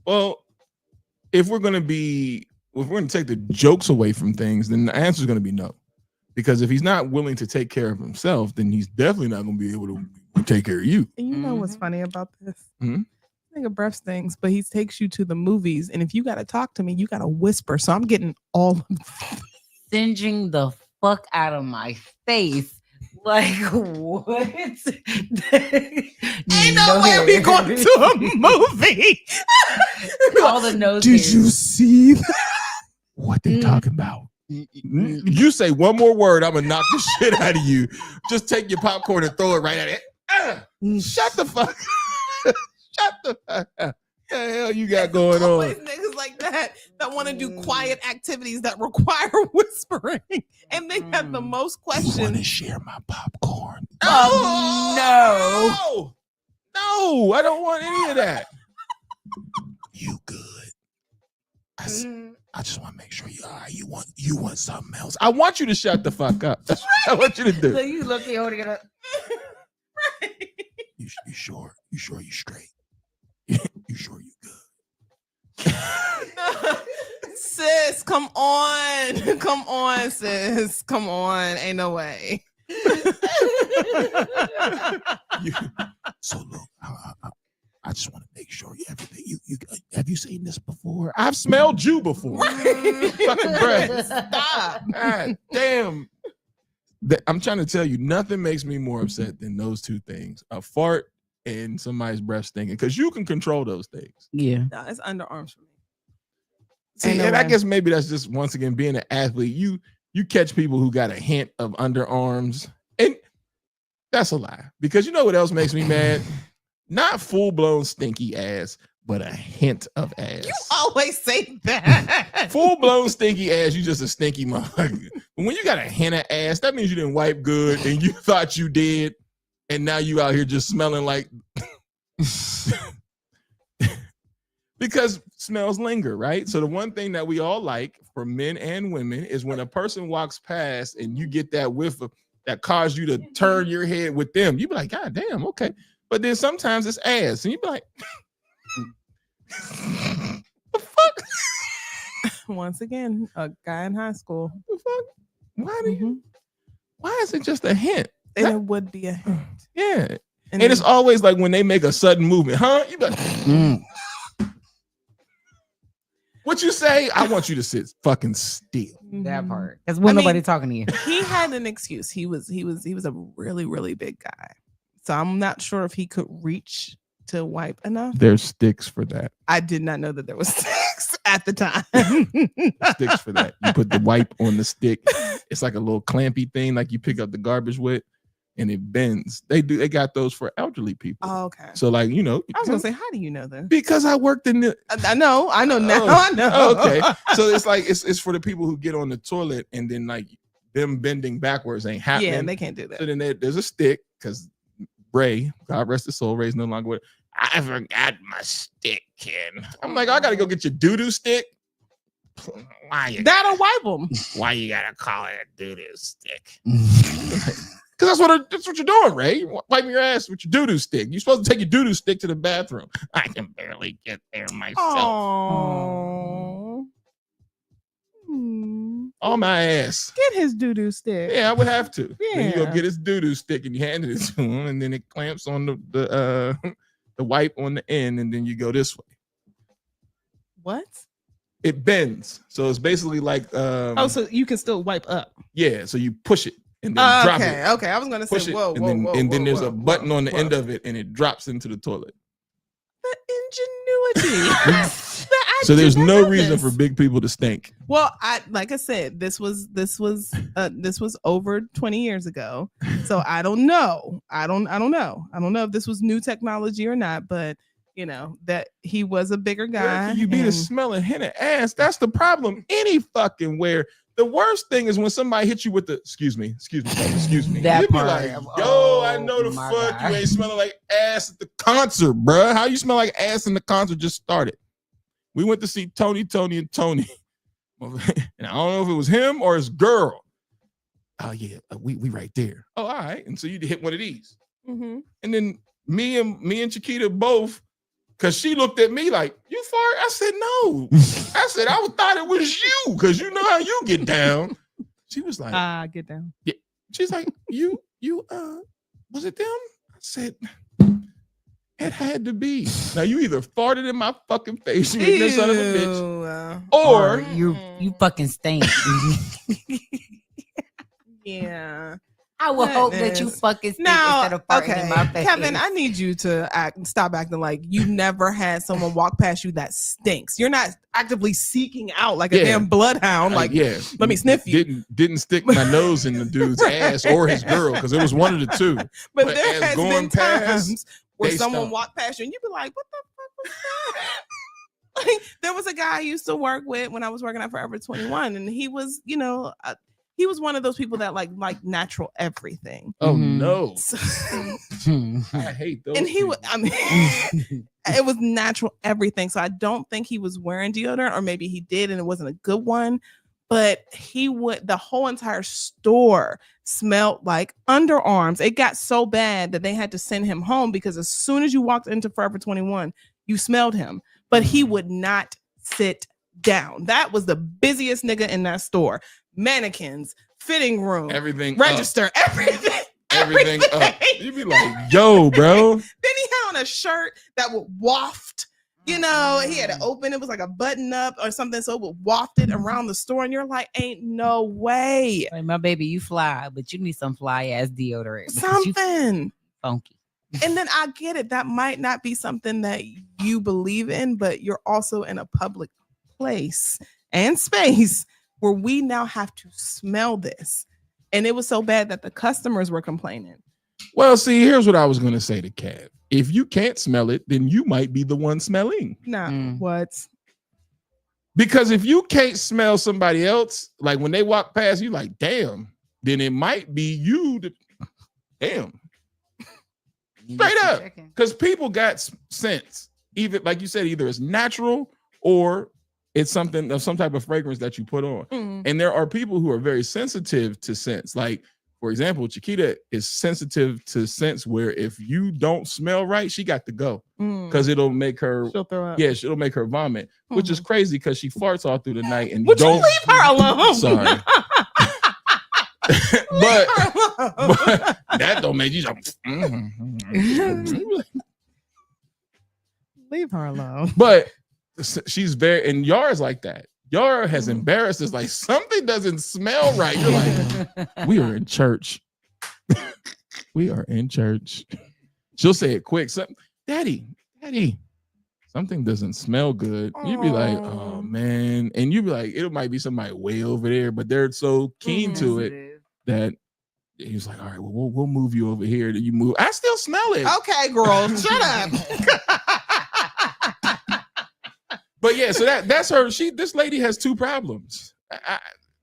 Well, if we're going to take the jokes away from things, then the answer is going to be no. Because if he's not willing to take care of himself, then he's definitely not going to be able to take care of you. And you know what's funny about this? Mhm. I think of breath stinks, but he takes you to the movies, and if you got to talk to me, you got to whisper. So I'm getting all of Singeing the fuck out of my face. Like, what? Ain't no way we going to a movie. All the nose. Did you see that? What they talking about? You say one more word, I'm gonna knock the shit out of you. Just take your popcorn and throw it right at it. Shut the fuck. Shut the fuck up. What the hell you got going Always on? niggas like that want to do quiet activities that require whispering, and they have the most questions. You want to share my popcorn? Oh, No, I don't want any of that. You good? I just want to make sure you all right. You want something else? I want you to shut the fuck up. That's what I want you to do. So you looking holding it up. You sure? You sure you straight? You sure you good? Sis, come on. Come on, sis. Come on. Ain't no way. So look, I just want to make sure everything. You have you seen this before? I've smelled you before. Fucking breath. Stop. God damn. I'm trying to tell you, nothing makes me more upset than those two things: a fart and somebody's breath stinking. Because you can control those things. Yeah. No, it's underarms for me. See, and I guess maybe that's just once again being an athlete. You catch people who got a hint of underarms, and that's a lie. Because you know what else makes me mad? Not full blown stinky ass, but a hint of ass. You always say that. Full blown stinky ass, you just a stinky motherfucker. But when you got a hint of ass, that means you didn't wipe good and you thought you did, and now you out here just smelling like. Because smells linger, right? So the one thing that we all like for men and women is when a person walks past and you get that whiff of that caused you to turn your head with them. You be like, God damn, okay. But then sometimes it's ass, and you be like, the fuck? Once again, a guy in high school. The fuck? Why is it just a hint? And it would be a hint. Yeah. And it's always like when they make a sudden movement, huh? You be like, what you say? I want you to sit fucking still. That part. Because when nobody talking to you. He had an excuse. He was a really, really big guy. So I'm not sure if he could reach to wipe enough. There's sticks for that. I did not know that there was sticks at the time. Sticks for that. You put the wipe on the stick. It's like a little clampy thing, like you pick up the garbage with, and it bends. They got those for elderly people. Oh, okay. So like, you know, I was gonna say, how do you know that? Because I worked in the. I know now. I know. Okay. So it's like it's for the people who get on the toilet and then like them bending backwards ain't happening. Yeah, they can't do that. So then there's a stick because Ray, God rest his soul, Ray's no longer with. I forgot my stick, kid. I'm like, I gotta go get your doo-doo stick. Why? That'll wipe them. Why you gotta call it a doo-doo stick? Because that's what you're doing, Ray. Wiping your ass with your doo-doo stick. You're supposed to take your doo-doo stick to the bathroom. I can barely get there myself. Oh. On my ass. Get his doo-doo stick. Yeah, I would have to. Yeah. Then you go get his doo-doo stick and you hand it to him, and then it clamps on the wipe on the end, and then you go this way. What? It bends. So it's basically like so you can still wipe up. Yeah, so you push it and then drop it. Okay. I was gonna Push say, it, whoa, and then there's a button on the end of it, and it drops into the toilet. The ingenuity. The So there's did not no know reason this. for big people to stink. Well, like I said, this was over 20 years ago. So I don't know. I don't know. I don't know if this was new technology or not, but you know that he was a bigger Where guy. can you be the smelling henna ass? That's the problem. Any fucking where. The worst thing is when somebody hits you with the excuse me. That You be part. like, yo, I know the my fuck God. you ain't smelling like ass at the concert, bruh. How you smell like ass in the concert just started? We went to see Tony, and Tony. And I don't know if it was him or his girl. Oh yeah, we right there. Oh, all right. And so you hit one of these. Mm-hmm. And then me and Chiquita both, because she looked at me like, you fart? I said, no. I said, I thought it was you, because you know how you get down. She was like, get down. Yeah. She's like, you, was it them? I said, it had to be. Now you either farted in my fucking face, you ignorant son of a bitch, or you fucking stink. Yeah. I will hope that you fucking stink instead of farting in my face. Kevin, I need you to stop acting like you never had someone walk past you that stinks. You're not actively seeking out like a damn bloodhound. Like, let me sniff you. Didn't stick my nose in the dude's ass or his girl, because it was one of the two. But there as has going been past, times where they someone stopped. walked past you and you'd be like, what the fuck was that? Like, there was a guy I used to work with when I was working at Forever 21, and he was, he was one of those people that like natural everything. Oh no. Hmm. I hate those. And he would, I mean, it was natural everything. So I don't think he was wearing deodorant, or maybe he did and it wasn't a good one. But the whole entire store smelled like underarms. It got so bad that they had to send him home, because as soon as you walked into Forever 21, you smelled him. But he would not sit down. That was the busiest nigga in that store. Mannequins, fitting room, everything, register, up. everything up. You'd be like, yo, bro. Then he had on a shirt that would waft. He had it open. It was like a button up or something, so it would waft it around the store. And you're like, ain't no way. Like, my baby, you fly, but you need some fly ass deodorant. Something funky. And then I get it. That might not be something that you believe in, but you're also in a public place and space where we now have to smell this. And it was so bad that the customers were complaining. Well, see, here's what I was going to say to Cav. If you can't smell it, then you might be the one smelling. What? Because if you can't smell somebody else, like when they walk past you, like, damn, then it might be you. Damn. Straight up. Because people got sense. Even, like you said, either it's natural or it's something of some type of fragrance that you put on. And there are people who are very sensitive to scents. Like, for example, Chiquita is sensitive to scents where if you don't smell right, she got to go, because it'll make her, she'll throw up. Yeah, it'll make her vomit, which is crazy because she farts all through the night. And Would you leave her alone? Sorry. but that don't make you leave her alone. But she's very, and Yara's like that. Yara has embarrassed us, like something doesn't smell right. You're like, we are in church. We are in church. She'll say it quick. Daddy, something doesn't smell good. You'd be like, oh man. And you'd be like, it might be somebody way over there, but they're so keen to it that he's like, all right, well, we'll move you over here. Then you move. I still smell it. Okay, girl, shut up. But yeah, so that's her. This lady has two problems.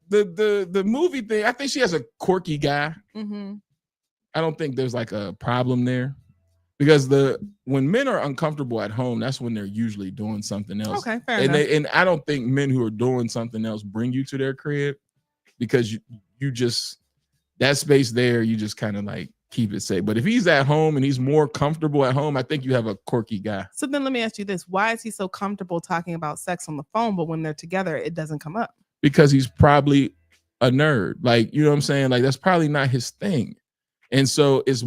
The movie thing, I think she has a quirky guy. I don't think there's like a problem there, because when men are uncomfortable at home, that's when they're usually doing something else. Okay, fair enough. And I don't think men who are doing something else bring you to their crib, because you just, that space there, you just kind of like keep it safe. But if he's at home and he's more comfortable at home, I think you have a quirky guy. So then let me ask you this. Why is he so comfortable talking about sex on the phone, but when they're together, it doesn't come up? Because he's probably a nerd. Like, you know what I'm saying? Like, that's probably not his thing. And so it's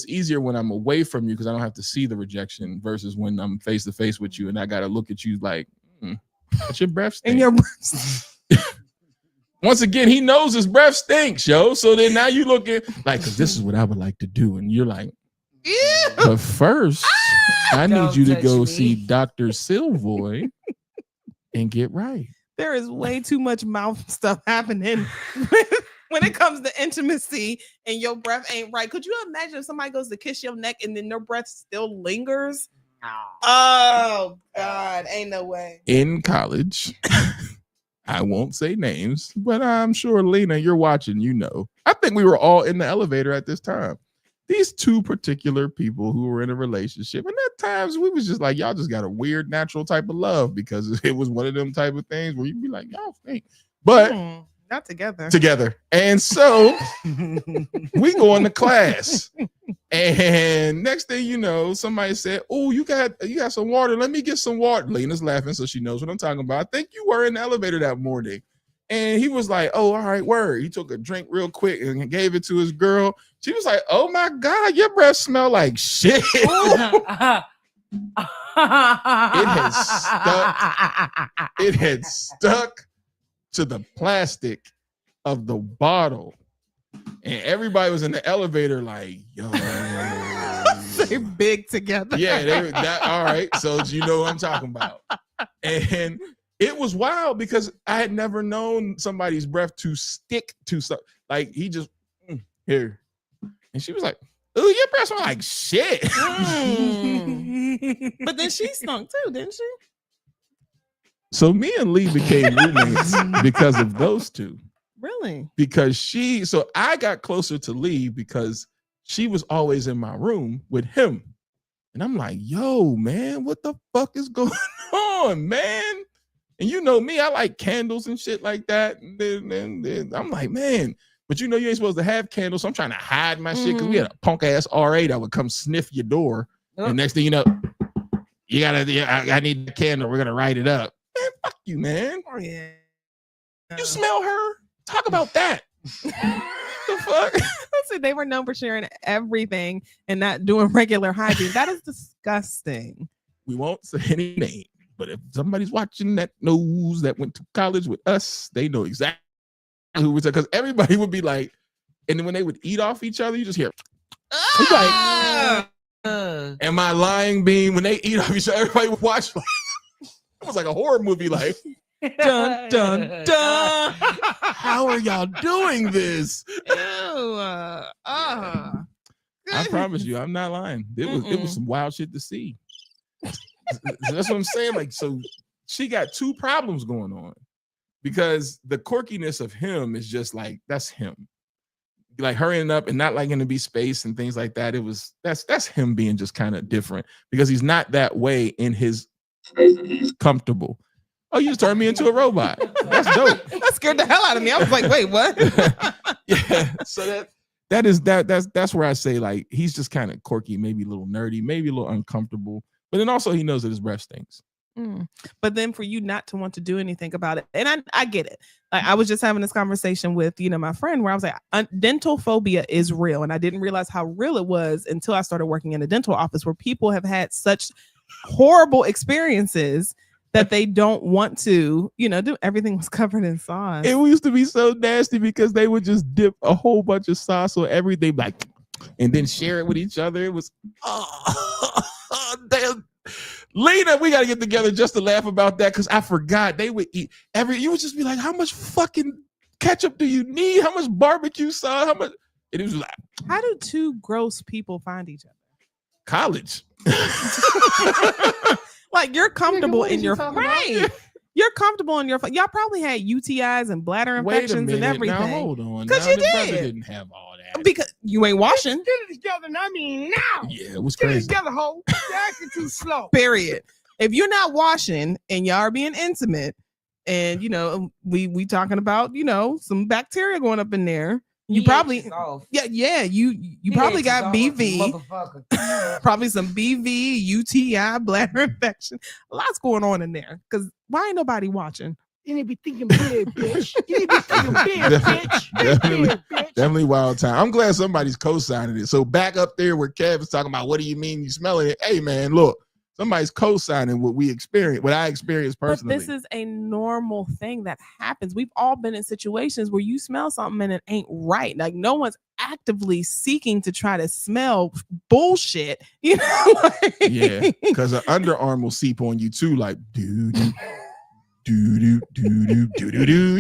easier when I'm away from you, because I don't have to see the rejection, versus when I'm face to face with you and I got to look at you like, what's your breath stink? And your breath. Once again, he knows his breath stinks, yo. So then now you look at like, because this is what I would like to do. And you're like, but first, I need you to go see Dr. Silvoy and get right. There is way too much mouth stuff happening when it comes to intimacy and your breath ain't right. Could you imagine if somebody goes to kiss your neck and then their breath still lingers? Oh God, ain't no way. In college, I won't say names, but I'm sure Lena, you're watching, you know. I think we were all in the elevator at this time. These two particular people who were in a relationship, and at times we was just like, y'all just got a weird natural type of love, because it was one of them type of things where you'd be like, y'all think, but not together. And so we go into class, and next thing you know, somebody said, oh, you got some water. Let me get some water. Lena's laughing, so she knows what I'm talking about. I think you were in the elevator that morning. And he was like, oh, all right, word. He took a drink real quick and gave it to his girl. She was like, oh my God, your breath smell like shit. It had stuck to the plastic of the bottle. And everybody was in the elevator like, yo. They're big together. Yeah, all right. So you know what I'm talking about. And it was wild because I had never known somebody's breath to stick to something. Like he just here. And she was like, ooh, your breath smell like shit. But then she stunk too, didn't she? So me and Lee became roommates because of those two. Really? Because so I got closer to Lee because she was always in my room with him. And I'm like, yo, man, what the fuck is going on, man? And you know me, I like candles and shit like that. And then I'm like, man, but you know you ain't supposed to have candles. So I'm trying to hide my shit because we had a punk ass RA that would come sniff your door. And next thing you know, I need the candle. We're gonna light it up. Man, fuck you, man. Oh yeah. You smell her? Talk about that. The fuck? Listen, they were known for sharing everything and not doing regular hygiene. That is disgusting. We won't say any name, but if somebody's watching that knows that went to college with us, they know exactly who was, because everybody would be like, and then when they would eat off each other, you just hear like, am I lying, Bean? When they eat off each other, everybody would watch like it was like a horror movie, like dun dun dun. How are y'all doing this? Ew, I promise you, I'm not lying. It was some wild shit to see. That's what I'm saying. Like, so she got two problems going on because the quirkiness of him is just like, that's him. Like hurrying up and not liking to be spaced and things like that. That's him being just kind of different because he's not that way in his comfortable. Oh, you just turned me into a robot. That's dope. That scared the hell out of me. I was like, wait, what? Yeah. So that's where I say like he's just kind of quirky, maybe a little nerdy, maybe a little uncomfortable. But then also he knows that his breath stinks. But then for you not to want to do anything about it, and I get it. Like I was just having this conversation with my friend where I was like, dental phobia is real, and I didn't realize how real it was until I started working in a dental office where people have had such horrible experiences that they don't want to, do. Everything was covered in sauce. It used to be so nasty because they would just dip a whole bunch of sauce on everything, like, and then share it with each other. It was, damn. Lena, we got to get together just to laugh about that because I forgot they would eat you would just be like, how much fucking ketchup do you need? How much barbecue sauce? How much? It was like, how do two gross people find each other? College. Like you're comfortable in your right. You're comfortable in your. Y'all probably had UTIs and bladder infections and everything. Now hold on. Because you didn't have all that. Because you ain't washing. Get it together. I mean, now. Yeah, it was Get crazy. it together, ho. You're acting too slow. Period. If you're not washing and y'all are being intimate, and we talking about some bacteria going up in there. You probably you probably got BV, probably some BV, UTI, bladder infection. A lot's going on in there because why ain't nobody watching? You need to be thinking big, bitch. You need to be thinking big, bitch. Definitely wild time. I'm glad somebody's co-signing it. So back up there where Kev is talking about what do you mean you smelling it? Hey man, look. Somebody's co-signing what I experienced personally. But this is a normal thing that happens. We've all been in situations where you smell something and it ain't right. Like no one's actively seeking to try to smell bullshit. Yeah, because an underarm will seep on you too. Like, dude. do. You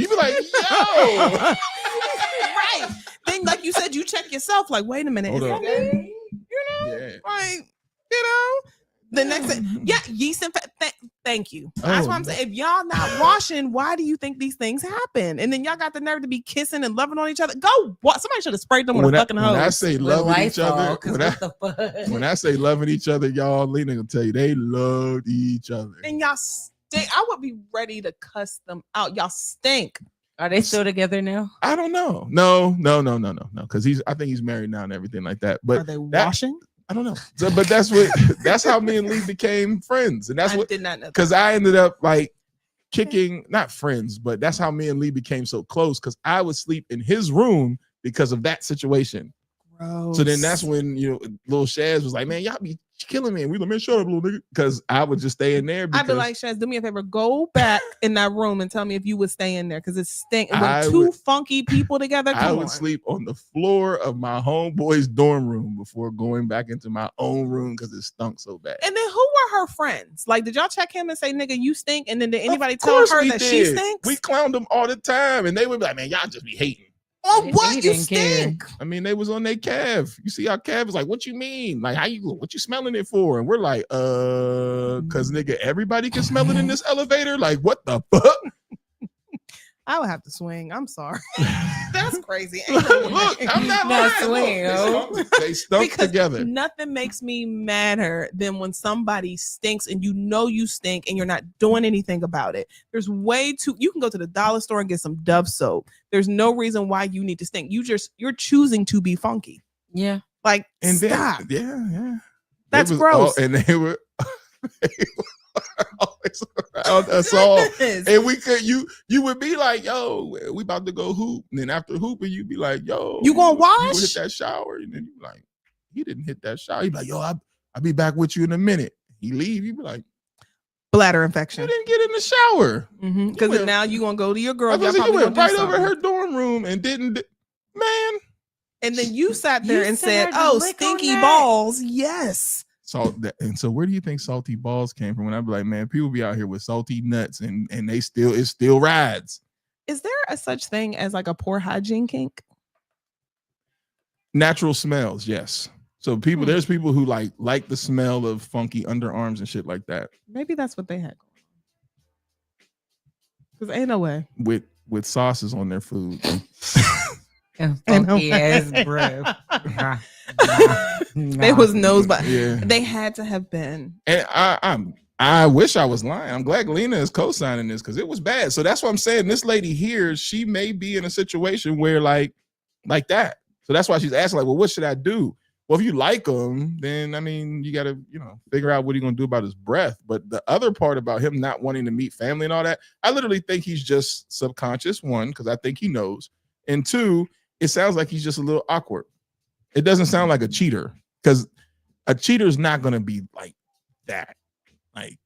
be like, yo. Right. Then, like you said, you check yourself. Like, wait a minute. Hold Is up. that me? Like, the next thing, yeast thank you. That's what I'm saying. If y'all not washing, why do you think these things happen? And then y'all got the nerve to be kissing and loving on each other. Go what? Somebody should have sprayed them with a fucking hose. When I say loving each other, when I say loving each other, y'all, Lena will tell you they loved each other. And y'all stink. I would be ready to cuss them out. Y'all stink. Are they still together now? I don't know. No. Because I think he's married now and everything like that. But are they washing? I don't know. So, but that's how me and Lee became friends. And that's I what did not know. Because I ended up like kicking, not friends, but that's how me and Lee became so close. Because I would sleep in his room because of that situation. Gross. So then that's when little Shaz was like, man, y'all be killing me. And we like, man, shut up, little nigga. Because I would just stay in there. I'd be like, Shaz, do me a favor, go back in that room and tell me if you would stay in there because it stink. And when two funky people together, I would sleep on the floor of my homeboy's dorm room before going back into my own room because it stunk so bad. And then who were her friends? Like, did y'all check him and say, nigga, you stink? And then did anybody tell her that she stinks? We clowned them all the time. And they would be like, man, y'all just be hating. Oh, what? You stink. I mean, they was on their calf. You see our calf is like, what you mean? Like, what you smelling it for? And we're like, cause nigga, everybody can smell it in this elevator. Like, what the fuck? I would have to swing. I'm sorry. That's crazy. Look, I'm not lying. They stunk together. Nothing makes me madder than when somebody stinks and you stink and you're not doing anything about it. There's you can go to the dollar store and get some Dove soap. There's no reason why you need to stink. You're choosing to be funky. Yeah. Like, and stop. Yeah. That's gross. And they were always around us all. And we could you would be like, yo, we about to go hoop. And then after hooping, you'd be like, yo, you gonna wash? You hit that shower. And then you be like, he didn't hit that shower. He'd be like, yo, I'll be back with you in a minute. He leave, you be like, bladder infection. You didn't get in the shower. Because now you gonna go to your girl. You went right over her dorm room and didn't, man. And then you sat there and said, oh, stinky balls. Yes. And so where do you think salty balls came from? When I'd be like, man, people be out here with salty nuts and it still rides. Is there a such thing as like a poor hygiene kink? Natural smells, yes. So there's people who like the smell of funky underarms and shit like that. Maybe that's what they had. Because ain't no way. With sauces on their food. And funky ass breath. They was nose, but yeah. They had to have been. And I wish I was lying. I'm glad Lena is co-signing this because it was bad. So that's what I'm saying. This lady here, she may be in a situation where like that. So that's why she's asking, like, well, what should I do? Well, if you like him, then I mean, you got to, figure out what he's gonna do about his breath. But the other part about him not wanting to meet family and all that, I literally think he's just subconscious. One, because I think he knows, and two, it sounds like he's just a little awkward. It doesn't sound like a cheater because a cheater is not going to be like that. Like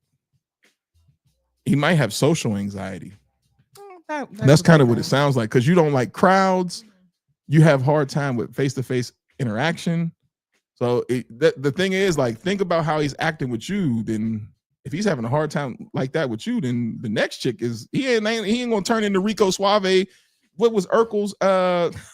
he might have social anxiety. That's kind of what it sounds like because you don't like crowds. You have hard time with face-to-face interaction. So the thing is, like, think about how he's acting with you. Then if he's having a hard time like that with you, then the next chick is he ain't gonna turn into Rico Suave. What was Urkel's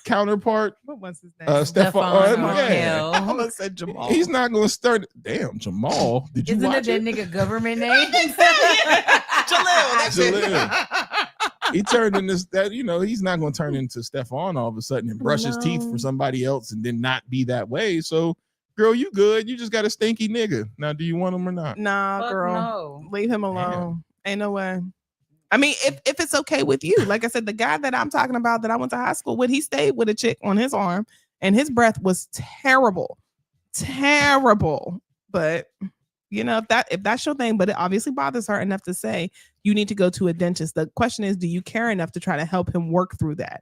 counterpart? What was his name? Stefan. Yeah. I almost said Jamal. He's not going to start. Damn, Jamal. Did you watch it? Isn't it that nigga government name? Jalil. That's Jalil. He turned into that. He's not going to turn into Stefan all of a sudden and brush his teeth for somebody else and then not be that way. So, girl, you good? You just got a stinky nigga. Now, do you want him or not? Nah, girl. No. Leave him alone. Damn. Ain't no way. I mean, if it's okay with you, like I said, the guy that I'm talking about that I went to high school with, he stayed with a chick on his arm and his breath was terrible. But if that's your thing, but it obviously bothers her enough to say you need to go to a dentist. The question is, do you care enough to try to help him work through that?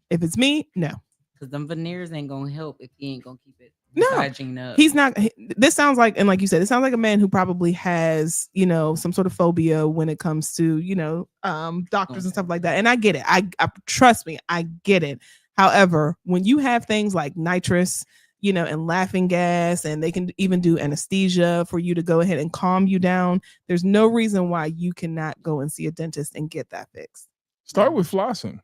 If it's me, no. Because them veneers ain't gonna help if he ain't gonna keep it. No, he's not. This sounds like, and like you said, it sounds like a man who probably has, some sort of phobia when it comes to, doctors and stuff like that. And I get it. I trust me, I get it. However, when you have things like nitrous, and laughing gas, and they can even do anesthesia for you to go ahead and calm you down. There's no reason why you cannot go and see a dentist and get that fixed. Start with flossing.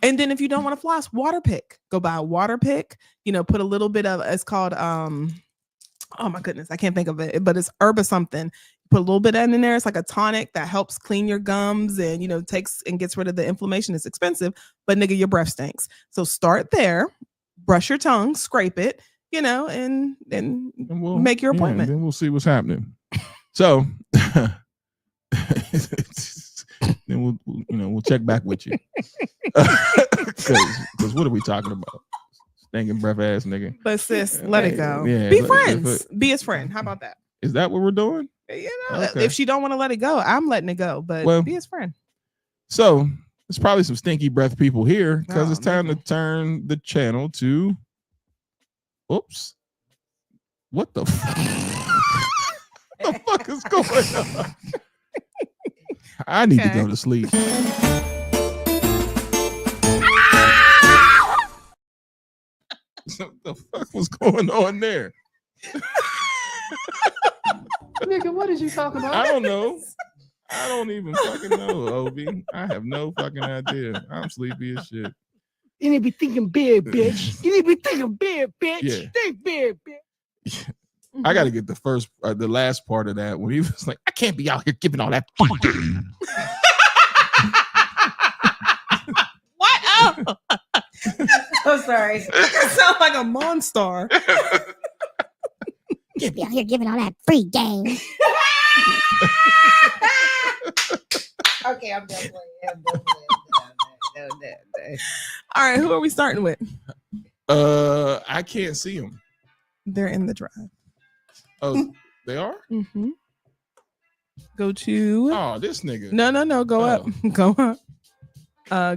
And then if you don't want to floss, water pick. Go buy a water pick. Put a little bit of, it's called oh my goodness, I can't think of it, but it's herb or something. Put a little bit in there. It's like a tonic that helps clean your gums and takes and gets rid of the inflammation. It's expensive, but nigga, your breath stinks. So start there, brush your tongue, scrape it, and we'll make your appointment. Then we'll see what's happening. So then we'll check back with you. Because what are we talking about? Stinking breath ass nigga. But sis, let it go. Yeah, be friends. Be his friend. How about that? Is that what we're doing? Okay. If she don't want to let it go, I'm letting it go. But be his friend. So there's probably some stinky breath people here because it's time to turn the channel to. Oops. What the the fuck is going on? I need to go to sleep. What the fuck was going on there? Nigga, what is you talking about? I don't know. I don't even fucking know, Obi. I have no fucking idea. I'm sleepy as shit. You need to be thinking big, bitch. You need to be thinking big, bitch. Yeah. Think big, bitch. I got to get the last part of that when he was like, I can't be out here giving all that free game. What? Oh. I'm sorry. You sound like a monster. Just be out here giving all that free game. Okay, I'm done playing. All right, who are we starting with? I can't see them. They're in the drive. Oh, they are? Mm-hmm. Go to. Oh, this nigga. No. Go up. Go up.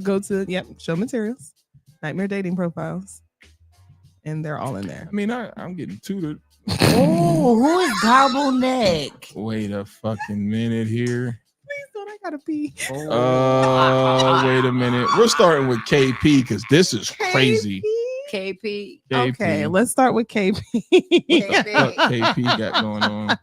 Go to show materials, nightmare dating profiles, and they're all in there. I mean, I'm getting tutored. Oh, who is Gobbleneck? Wait a fucking minute here. Please don't. I gotta pee. Wait a minut. We're starting with KP because this is crazy. KP. Okay, let's start with KP. What KP got going on?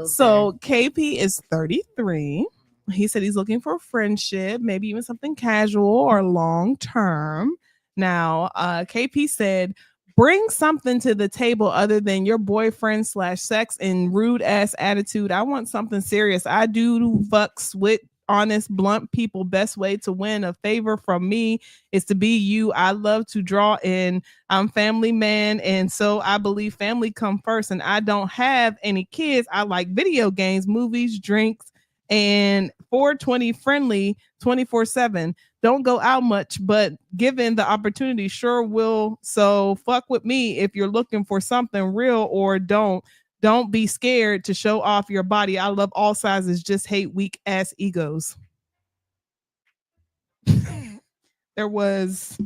So KP is 33. He said he's looking for a friendship, maybe even something casual or long term. Now, KP said, bring something to the table other than your boyfriend / sex and rude ass attitude. I want something serious. I do fucks with honest, blunt people. Best way to win a favor from me is to be you. I love to draw in. I'm family man, and so I believe family come first. And I don't have any kids. I like video games, movies, drinks, and 420 friendly 24/7. Don't go out much, but given the opportunity, sure will. So fuck with me if you're looking for something real, or don't be scared to show off your body. I love all sizes, just hate weak ass egos. There was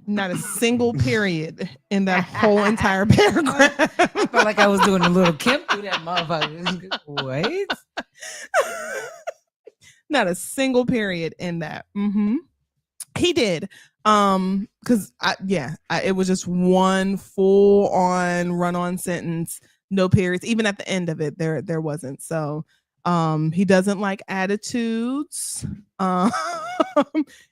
not a single period in that whole entire paragraph. I felt like I was doing a little Kemp through that motherfucker. Wait. Not a single period in that. Mm-hmm. He did. Because it was just one full on run on sentence, no periods. Even at the end of it, there wasn't. So he doesn't like attitudes.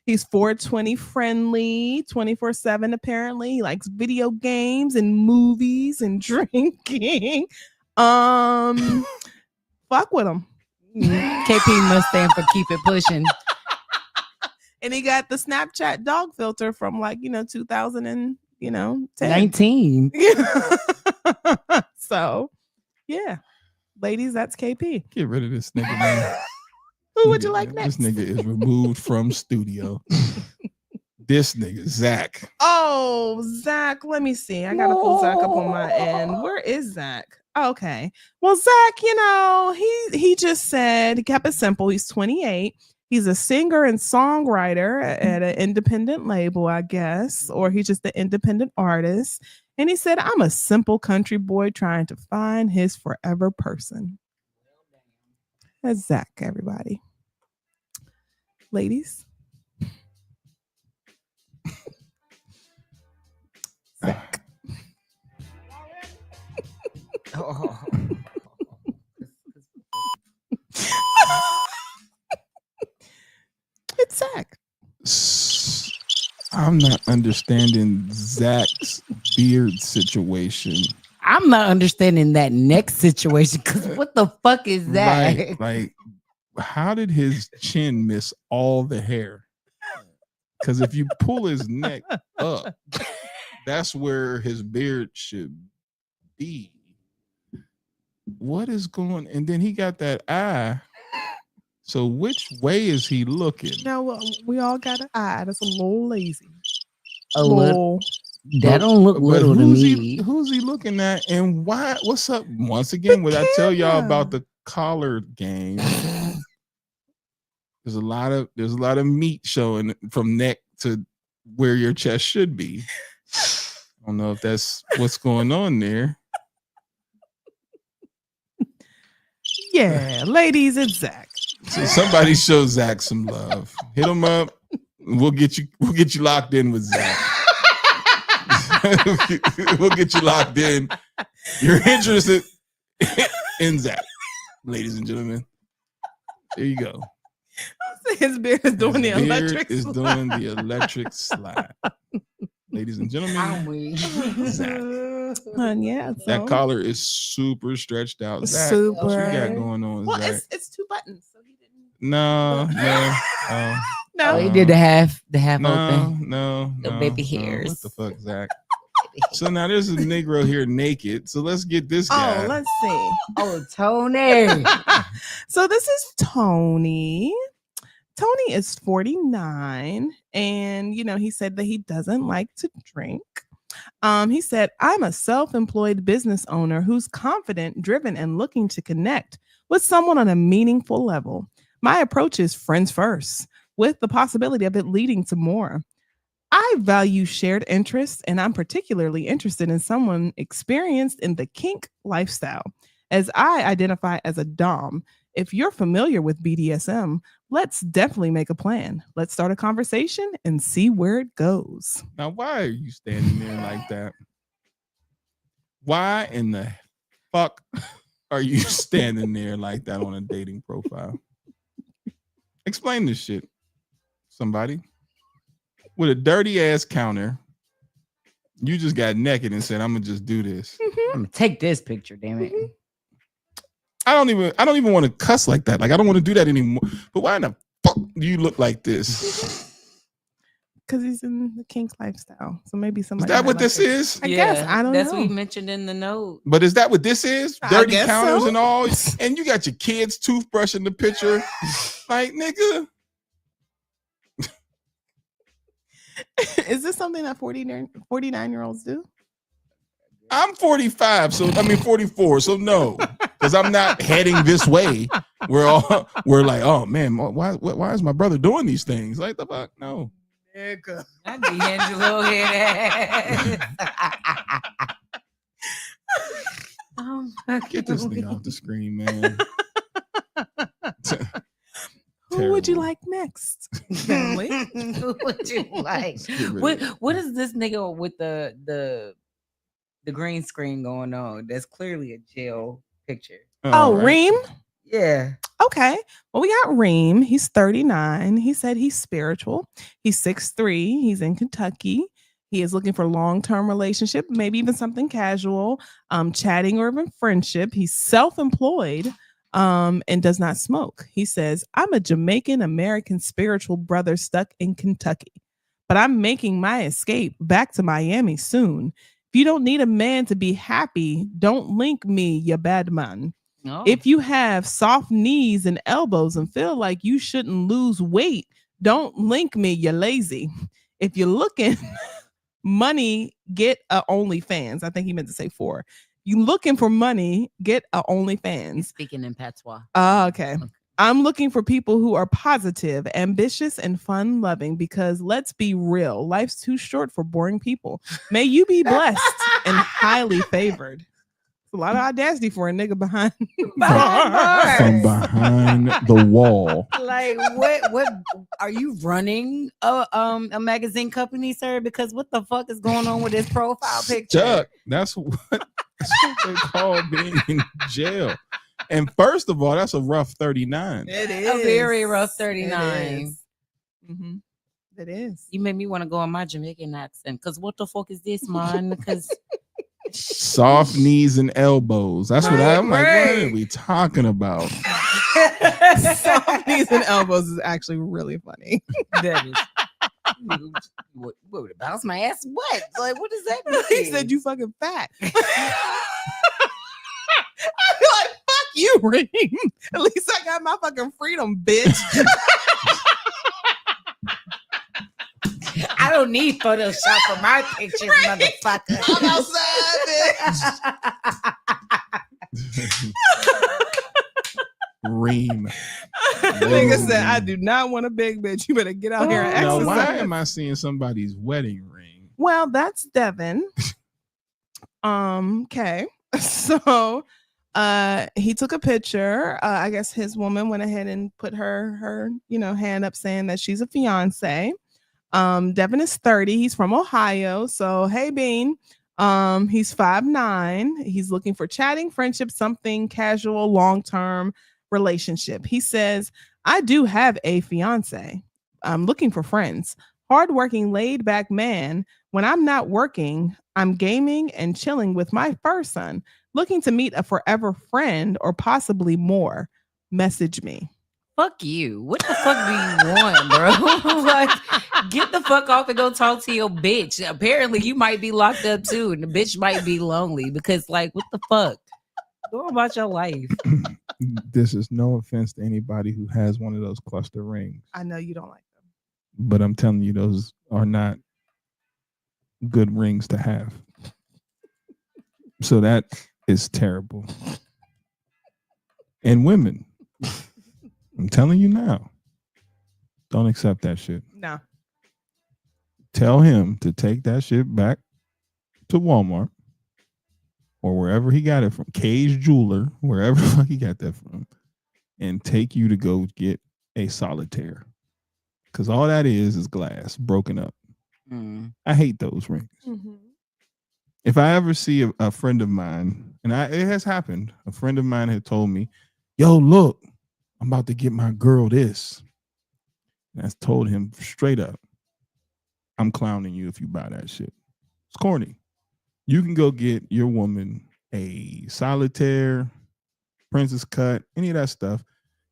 He's 420 friendly, 24/7 apparently. He likes video games and movies and drinking. Fuck with him. KP must stand for keep it pushing. And he got the Snapchat dog filter from 2010. 19. So, yeah. Ladies, that's KP. Get rid of this nigga, man. Who would you like next? This nigga is removed from studio. This nigga, Zach. Oh, Zach. Let me see. I got to pull Zach up on my end. Where is Zach? Okay. Well, Zach, he just said, he kept it simple. He's 28. He's a singer and songwriter at an independent label, I guess, or he's just an independent artist. And he said, I'm a simple country boy trying to find his forever person. That's Zach, everybody. Ladies. Zach. It's Zach. I'm not understanding Zach's beard situation. I'm not understanding that next situation because what the fuck is that? Right, like, how did his chin miss all the hair? Because if you pull his neck up, that's where his beard should be. What is going? And then he got that eye. So which way is he looking? No, we all got an eye. That's a little lazy. A little. That don't look little to me. Who's he looking at? And why? What's up? Once again, would I tell y'all about the collar game? There's a lot of meat showing from neck to where your chest should be. I don't know if that's what's going on there. Yeah, ladies, it's Zach. So somebody show Zach some love. Hit him up. We'll get you locked in with Zach. We'll get you locked in. You're interested in Zach, ladies and gentlemen. There you go. His beard is doing the electric is slide. doing the electric slide. Ladies and gentlemen, Zach. Yeah, That collar is super stretched out. Zach, Super. what you got going on, Well, Zach? it's 2 buttons. So he didn't. No. Oh, he did the half open. No. The baby no. hairs. What the fuck, Zach? So now there's a Negro here naked. So let's get this guy. Oh, let's see. Oh, Tony. So this is Tony. Tony is 49, and he said that he doesn't like to drink. He said, I'm a self-employed business owner who's confident, driven, and looking to connect with someone on a meaningful level. My approach is friends first, with the possibility of it leading to more. I value shared interests, and I'm particularly interested in someone experienced in the kink lifestyle, as I identify as a dom. If you're familiar with BDSM, let's definitely make a plan. Let's start a conversation and see where it goes. Now, why are you standing there like that? Why in the fuck are you standing there like that on a dating profile? Explain this shit, somebody. With a dirty ass counter, you just got naked and said, I'm gonna just do this. I'm gonna take this picture, damn it. I don't even want to cuss like that. Like, I don't want to do that anymore. But why in the fuck do you look like this? Because he's in the kink lifestyle. So maybe somebody. Is that what this is? I guess. I don't know. That's what he mentioned in the note. But is that what this is? I Dirty guess counters so. and all? And you got your kids' toothbrush in the picture? Like, nigga. Is this something that 49-year-olds do? I'm 45, 44, so no, because I'm not heading this way. We're like, oh man, why is my brother doing these things? Like, the fuck, no. Nigga. That D'Angelo head ass. Oh, Get this thing off the screen, man. Who would you like next? Family? Who would you like? What is this nigga with the green screen going on? That's clearly a jail picture. Oh, right. Reem? Yeah. Okay. Well, we got Reem. He's 39. He said he's spiritual. He's 6'3". He's in Kentucky. He is looking for long-term relationship, maybe even something casual, chatting or even friendship. He's self-employed and does not smoke. He says, I'm a Jamaican American spiritual brother stuck in Kentucky, but I'm making my escape back to Miami soon. If you don't need a man to be happy, don't link me, you bad man. No. If you have soft knees and elbows and feel like you shouldn't lose weight, don't link me, you lazy. If you're looking money, get a OnlyFans. I think he meant to say 4. You looking for money, get a OnlyFans. Speaking in patois. Okay. I'm looking for people who are positive, ambitious, and fun-loving because let's be real, life's too short for boring people. May you be blessed and highly favored. a lot of audacity for a nigga behind From behind the wall. Like what are you running a magazine company, sir? Because what the fuck is going on with this profile picture? Chuck, that's what they call being in jail. And first of all, that's a rough 39. It is A very rough 39. Mm-hmm. It is. You made me want to go on my Jamaican accent. Cause what the fuck is this, man? Because Soft knees and elbows. That's what I'm like. What are we talking about? Soft knees and elbows is actually really funny. that is what bounce my ass? What? Like, what does that mean? He said you fucking fat. I feel like fuck you, Reem. At least I got my fucking freedom, bitch. I don't need Photoshop for my pictures, motherfucker. I'm outside, bitch. Reem. Nigga said, I do not want a big bitch. You better get out here and Now, exercise. why am I seeing somebody's wedding ring? Well, that's Devin. Okay. So he took a picture. I guess his woman went ahead and put her hand up saying that she's a fiance. Devin is 30. He's from Ohio. So hey, Bean. He's 5'9". He's looking for chatting, friendship, something casual, long-term relationship. He says, I do have a fiance. I'm looking for friends. Hardworking, laid-back man. When I'm not working, I'm gaming and chilling with my fur son. Looking to meet a forever friend or possibly more. Message me. Fuck you. What the fuck do you want, bro? Like, get the fuck off and go talk to your bitch. Apparently, you might be locked up too, and the bitch might be lonely because, like, what the fuck? Go about your life. This is no offense to anybody who has one of those cluster rings, I know you don't like them. but I'm telling you, those are not good rings to have. So that is terrible. And women, I'm telling you now, don't accept that shit. No. Tell him to take that shit back to Walmart or wherever he got it from, Cage Jeweler, wherever the fuck he got that from, and take you to go get a solitaire. Because all that is glass broken up. I hate those rings. Mm-hmm. If I ever see a friend of mine, and it has happened, a friend of mine had told me, yo, look, I'm about to get my girl this. And I told him straight up, I'm clowning you if you buy that shit. It's corny. You can go get your woman a solitaire, princess cut, any of that stuff.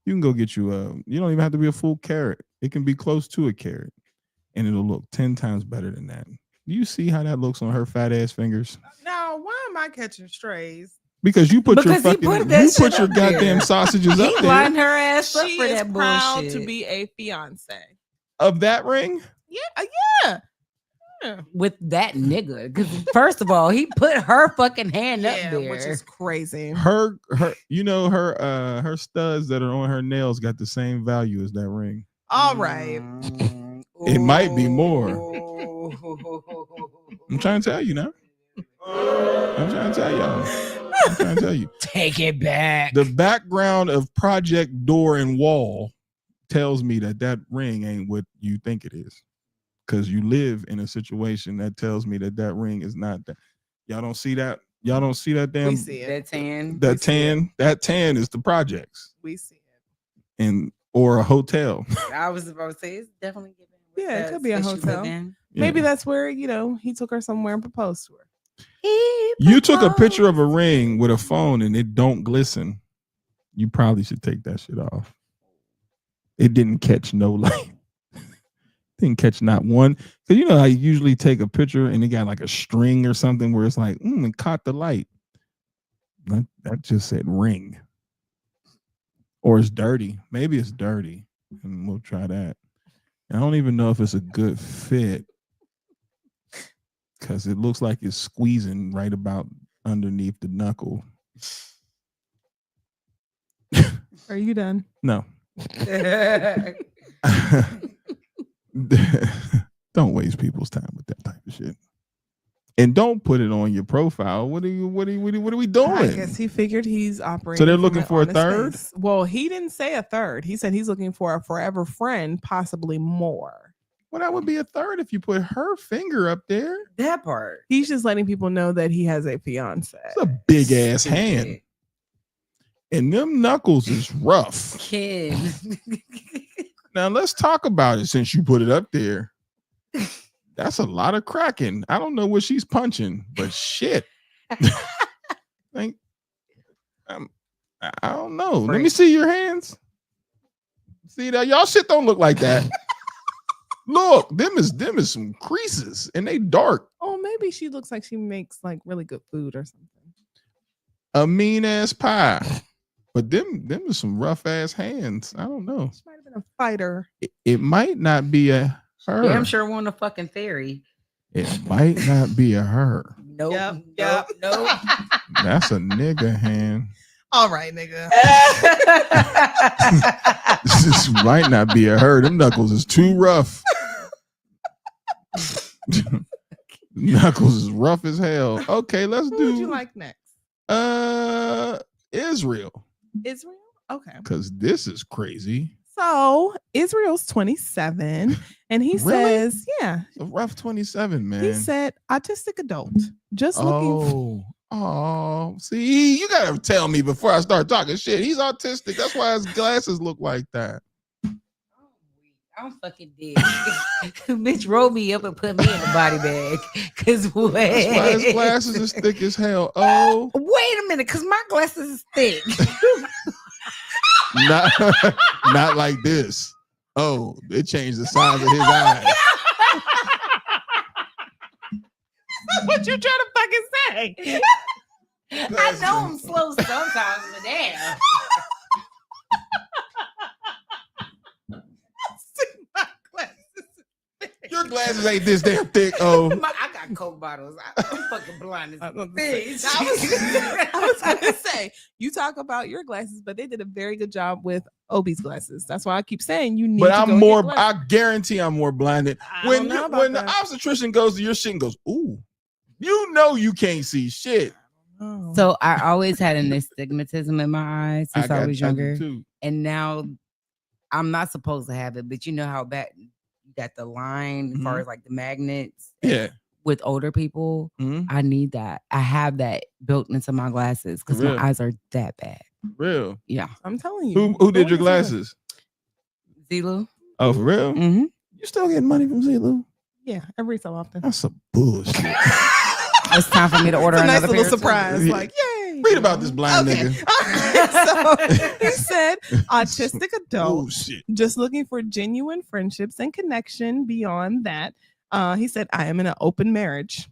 You can go get you you don't even have to be a full carat. It can be close to a carat. And it'll look 10 times better than that. Do you see how that looks on her fat ass fingers? Now, why am I catching strays? Because you put your Because goddamn sausages up there. Line her ass up She for is that proud bullshit. to be a fiance. Of that ring? Yeah. With that nigga. Because first of all, he put her fucking hand up there. Which is crazy. Her her studs that are on her nails got the same value as that ring. All right. It might be more. I'm trying to tell you now. I'm trying to tell y'all. I'm trying to tell you. Take it back. The background of Project Door and Wall tells me that ring ain't what you think it is. Because you live in a situation that tells me that ring is not that. Y'all don't see that? Y'all don't see that damn? We see it. That tan. That tan is the projects. We see it. Or a hotel. I was about to say it's definitely giving. Yeah, it could be a that she hotel. live in. Maybe that's where, he took her somewhere and proposed to her. You took a picture of a ring with a phone and it don't glisten. You probably should take that shit off. It didn't catch no light. Didn't catch not one. Because you know how you usually take a picture and it got like a string or something where it's like, it caught the light. That just said ring. Or it's dirty. Maybe it's dirty. And we'll try that. And I don't even know if it's a good fit. Because it looks like it's squeezing right about underneath the knuckle. Are you done? No. Don't waste people's time with that type of shit. And don't put it on your profile. What are we doing? I guess he figured he's operating. So they're from looking an for a honest third? space. Well, he didn't say a third. He said he's looking for a forever friend, possibly more. Well, that would be a third if you put her finger up there. That part. He's just letting people know that he has a fiance. It's a big ass hand. And them knuckles is rough. Kid. Now let's talk about it since you put it up there. That's a lot of cracking. I don't know what she's punching, but shit. Like, I don't know. Let me see your hands. See that y'all shit don't look like that. Look, them is some creases and they dark. Oh, maybe she looks like she makes like really good food or something. A mean ass pie. But them is some rough ass hands. I don't know. She might have been a fighter. It might not be a her. Yeah, I'm sure won a fucking theory. It might not be a her. Nope. Nope. That's a nigga hand. All right, nigga. This might not be a her. Them knuckles is too rough. Knuckles is rough as hell. Okay, let's Who do. would you like next? Israel. Israel? Okay. Because this is crazy. So Israel's 27, and he Really? says, yeah, A rough 27, man. he said autistic adult. Just looking Oh, see, you gotta tell me before I start talking shit. He's autistic. That's why his glasses look like that. I'm fucking dead. Bitch, roll me up and put me in the body bag. Cause That's why his glasses is thick as hell. Oh, wait a minute, cause my glasses is thick. not like this. Oh, it changed the size of his eyes. what you trying to fucking say? I know I'm slow sometimes, but damn. Your glasses ain't this damn thick. Oh, I got Coke bottles. I'm fucking blind as a bitch. I was gonna say, you talk about your glasses, but they did a very good job with Obi's glasses. That's why I keep saying you need but to I'm go more. get glasses. I guarantee I'm more blinded. I When don't know about when the that. obstetrician goes to your shit and goes, ooh, you know you can't see shit. So I always had an astigmatism in my eyes since I was do younger. too. And now I'm not supposed to have it, but you know how bad you got the line as far as like the magnets. Yeah. With older people, Mhm. I need that. I have that built into my glasses because Real. my eyes are that bad. Real. Yeah. I'm telling you. Who did Go your into it. glasses? Zelu. Oh, for real? Mm-hmm. You still getting money from Zelu? Yeah, every so often. That's some bullshit. It's time for me to order It's a nice another little pair, too. surprise. Yeah. Like, yay. Read about this blind Okay. nigga. So he said autistic adult, Oh shit. just looking for genuine friendships and connection beyond that. He said, I am in an open marriage.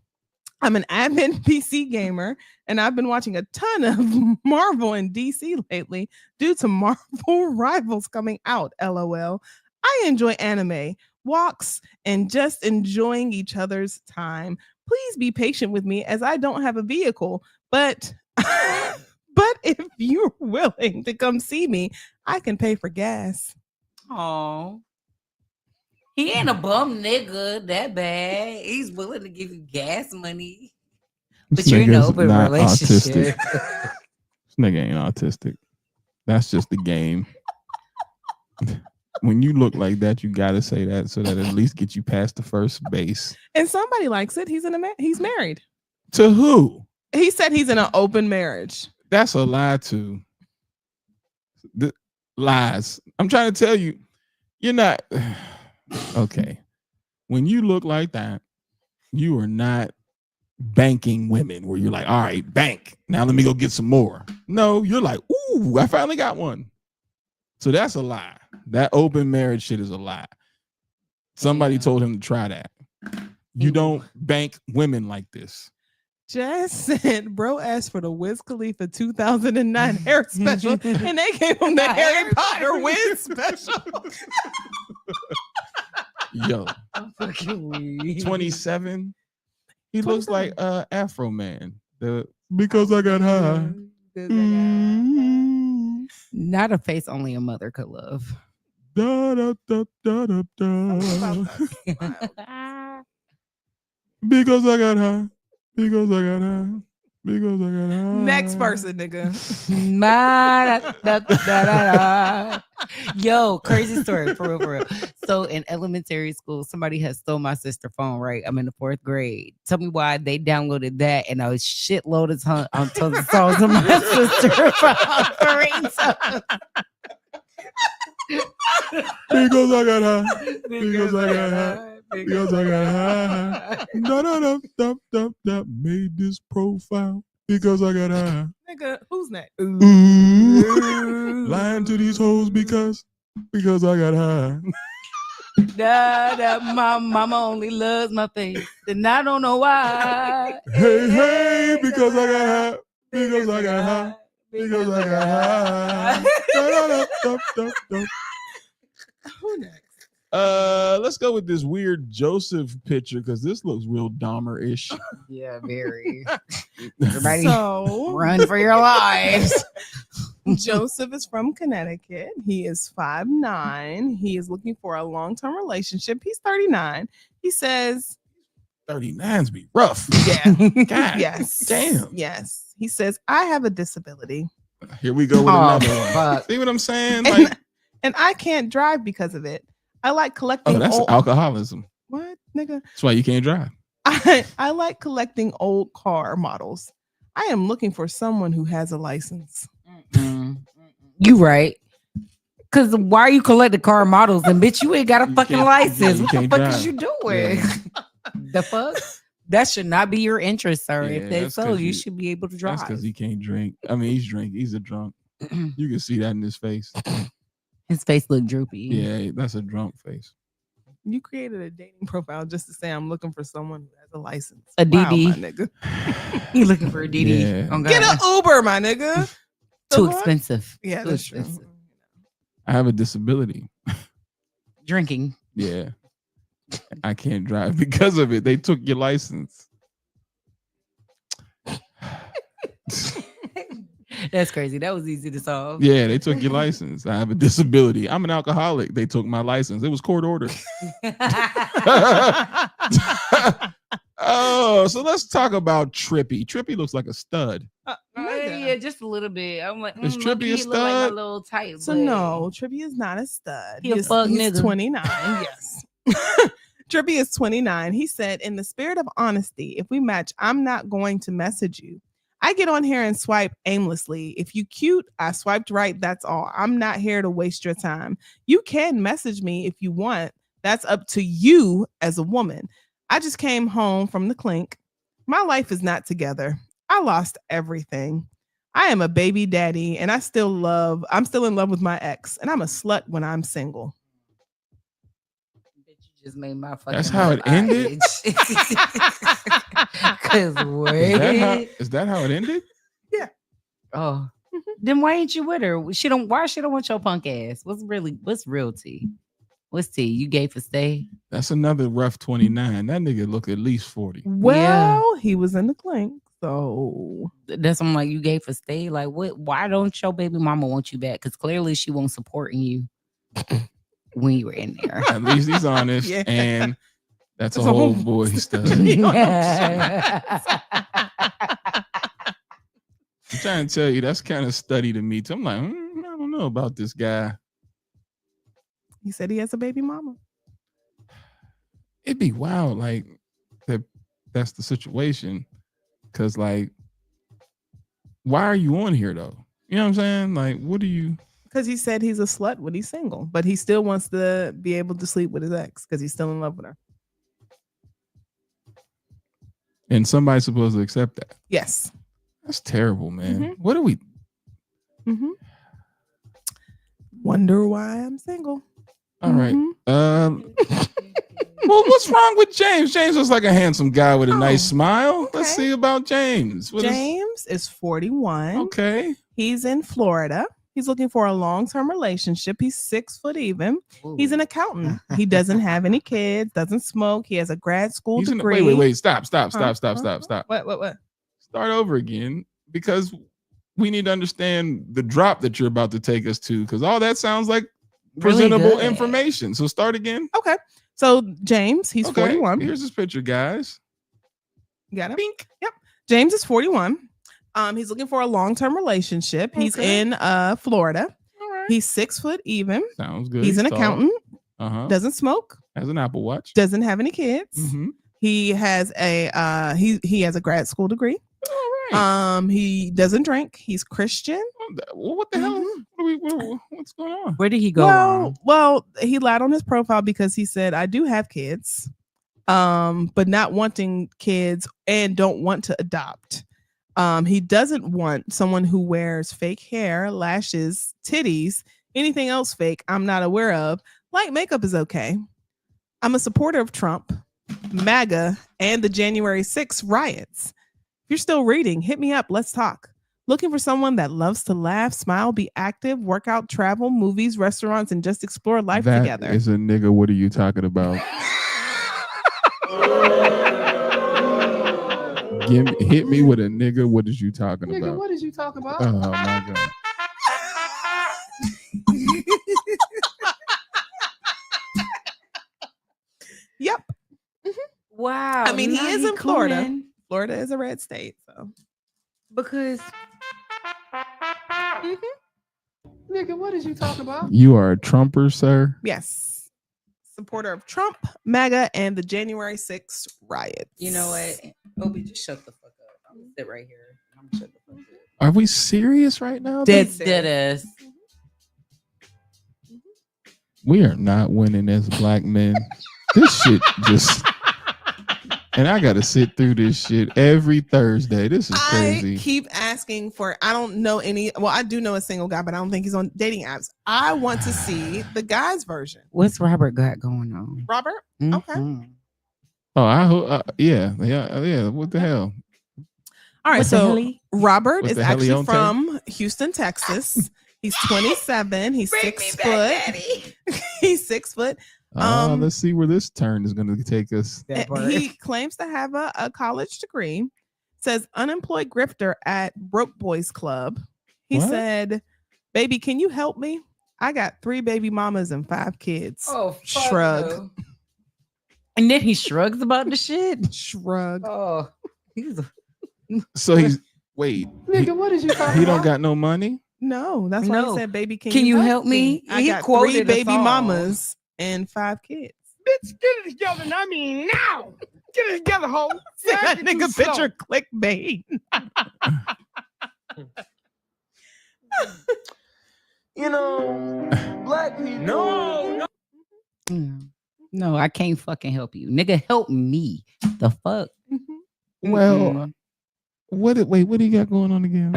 I'm an avid PC gamer, and I've been watching a ton of Marvel and DC lately due to Marvel Rivals coming out. LOL. I enjoy anime, walks, and just enjoying each other's time. Please be patient with me as I don't have a vehicle, but but if you're willing to come see me, I can pay for gas. Oh. He ain't a bum nigga that bad. He's willing to give you gas money. But This you're in an nigga's open not relationship. autistic. This nigga ain't autistic. That's just the game. When you look like that, you gotta say that so that at least get you past the first base. And somebody likes it. He's he's married. To who? He said he's in an open marriage. That's a lie too. The lies. I'm trying to tell you, you're not okay. When you look like that, you are not banking women where you're like, all right, bank. Now let me go get some more. No, you're like, ooh, I finally got one. So that's a lie. That open marriage shit is a lie. Somebody told him to try that. You don't bank women like this. Jess said, bro asked for the Wiz Khalifa 2009 hair special, and they gave him the Harry Potter Wiz special. Yo, I'm fucking weak. 27. He looks like Afro Man. Because I got high. Not a face only a mother could love. Da, da, da, da, da, da. Because I got high. Because I got high. Because I got high. Next person, nigga. Yo, crazy story for real. So in elementary school, somebody had stole my sister's phone, right? I'm in the 4th grade. Tell me why they downloaded that and I was shitload of tons of songs of my sister phone. Because I got high. Because I got high. Because I got high. Da made this profile. Because I got high. Nigga, who's next? Lying to these hoes because I got high. My mama only loves my face, and I don't know why. Hey, because I got high. Because I got high. Because I got high. Who next? Let's go with this weird Joseph picture because this looks real Dahmer-ish. Yeah, very. Everybody So run for your lives. Joseph is from Connecticut. He is 5'9". He is looking for a long-term relationship. He's 39. He says 39's be rough. Yeah. God, yes. damn. Yes. He says, I have a disability. Here we go with another one. Fuck. See what I'm saying? Like, And I can't drive because of it. I like collecting that's old... alcoholism. What, nigga? That's why you can't drive. I like collecting old car models. I am looking for someone who has a license. You right. Cause why are you collecting car models and bitch you ain't got a fucking license? you What the can't fuck drive. is you doing? Yeah. The fuck? That should not be your interest, sir. Yeah, If that's that's so, 'cause you you- should be able to That's drive. because he can't drink. I mean, he's a drunk. You can see that in his face. His face looked droopy. Yeah, that's a drunk face. You created a dating profile just to say I'm looking for someone who has a license. A Wow, DD. my nigga. You looking for a DD? Yeah. Oh, Get God. an Uber, my nigga. Too The fuck? expensive. Yeah, Too that's true. expensive. I have a disability. Drinking. Yeah. I can't drive because of it. They took your license. That's crazy. That was easy to solve. Yeah, they took your license. I have a disability. I'm an alcoholic. They took my license. It was court ordered. Oh, so let's talk about Trippy. Trippy looks like a stud. Yeah, just a little bit. I'm like, Is Trippy low-key, a he look like my stud? little tight. So butt. no, Trippy is not a stud. He a fuck he's nigga. 29. Yes. Trippy is 29. He said, in the spirit of honesty, if we match, I'm not going to message you. I get on here and swipe aimlessly. If you cute, I swiped right. That's all. I'm not here to waste your time. You can message me if you want. That's up to you as a woman. I just came home from the clink. My life is not together. I lost everything. I am a baby daddy and I'm still in love with my ex and I'm a slut when I'm single. You just made my fucking. That's how it ended? Cause wait. Is that how it ended? Oh. Then why ain't you with her? Why she don't want your punk ass? What's real tea? What's tea? You gay for stay? That's another rough 29. That nigga look at least 40. Well, he was in the clink, so That's I'm like, you gay for stay? Like what? Why don't your baby mama want you back? Because clearly she wasn't supporting you when you were in there. At least he's honest. Yeah. And that's a whole boy stuff. I'm trying to tell you, that's kind of study to me too. I'm like, I don't know about this guy. he said he has a baby mama. It'd be wild, like that's the situation. Cause like, why are you on here though? You know what I'm saying? Like, what do you? Because he said he's a slut when he's single, but he still wants to be able to sleep with his ex because he's still in love with her. And somebody's supposed to accept that. Yes. That's terrible, man. Mhm. What do we? Mm-hmm. Wonder why I'm single. All right. Mhm. Well, what's wrong with James? James looks like a handsome guy with a nice smile. Let's okay. see about James. What is- James is 41. okay. He's in Florida. He's looking for a long-term relationship. He's 6 foot even. He's an accountant. He doesn't have any kids, doesn't smoke. He has a grad school He's in, degree. wait. Stop. Start What? over again because we need to understand the drop that you're about to take us to because all that sounds like presentable good. information. So start again. Okay. So James, he's Okay, 41. Here's his picture, guys. You got it? Bink. Yep. James is 41. He's looking for a long-term relationship. He's in Florida. All right. He's 6 foot even. Sounds good. He's an tall. accountant. Uh-huh. Doesn't smoke. Has an Apple Watch. Doesn't have any kids. Mm-hmm. He has a he has a grad school degree. All right. He doesn't drink. He's Christian. Well, what the hell? What's going on? Where did he go wrong? Well, he lied on his profile because he said, I do have kids, but not wanting kids and don't want to adopt. He doesn't want someone who wears fake hair, lashes, titties, anything else fake I'm not aware of. Light makeup is okay. I'm a supporter of Trump, MAGA, and the January 6th riots. If you're still reading, hit me up. Let's talk. Looking for someone that loves to laugh, smile, be active, work out, travel, movies, restaurants, and just explore life together. That is a nigga. What are you talking about? Hit me with a nigga. What is you talking about? What is you talking about? Oh my god. Yep. Wow. I mean, he now is in Florida. coming Florida is a red state, so. because Nigga, what is you talking about? You are a Trumper, sir. Yes. Supporter of Trump, MAGA, and the January 6th riots. you know what? Obi, just shut the fuck up. I'm gonna sit right here. I'm gonna shut the fuck up. Are we serious right now? Dead ass. We are not winning as black men. This shit just. And I got to sit through this shit every Thursday. This is crazy. I keep asking for, I don't know any, well, I do know a single guy, but I don't think he's on dating apps. I want to see the guy's version. What's Robert got going on? Robert? Mhm. Okay. Oh, I hope. Yeah. What the hell? All right. What the So helly? Robert What is the actually helionte? from Houston, Texas. He's 27. He's 6 foot. He's 6 foot. Let's see where this turn is going to take us. He claims to have a college degree. Says unemployed grifter at Broke Boys Club. He What? said, "Baby, can you help me? I got 3 baby mamas and 5 kids." Oh, fuck Shrug. no. And then he shrugs about the shit. Shrug. Oh, he's a So he's wait. Nigga, what is you talking He about? don't got no money. No, that's why No. he said, "Baby, Can you help me?" I He got 3 quoted a baby song. mamas and 5 kids. Bitch, get it together. And I mean now. Get it together, ho. That nigga picture clickbait. You know, black people. No. No, I can't fucking help you. Nigga, help me. The fuck? Well, what do you got going on again?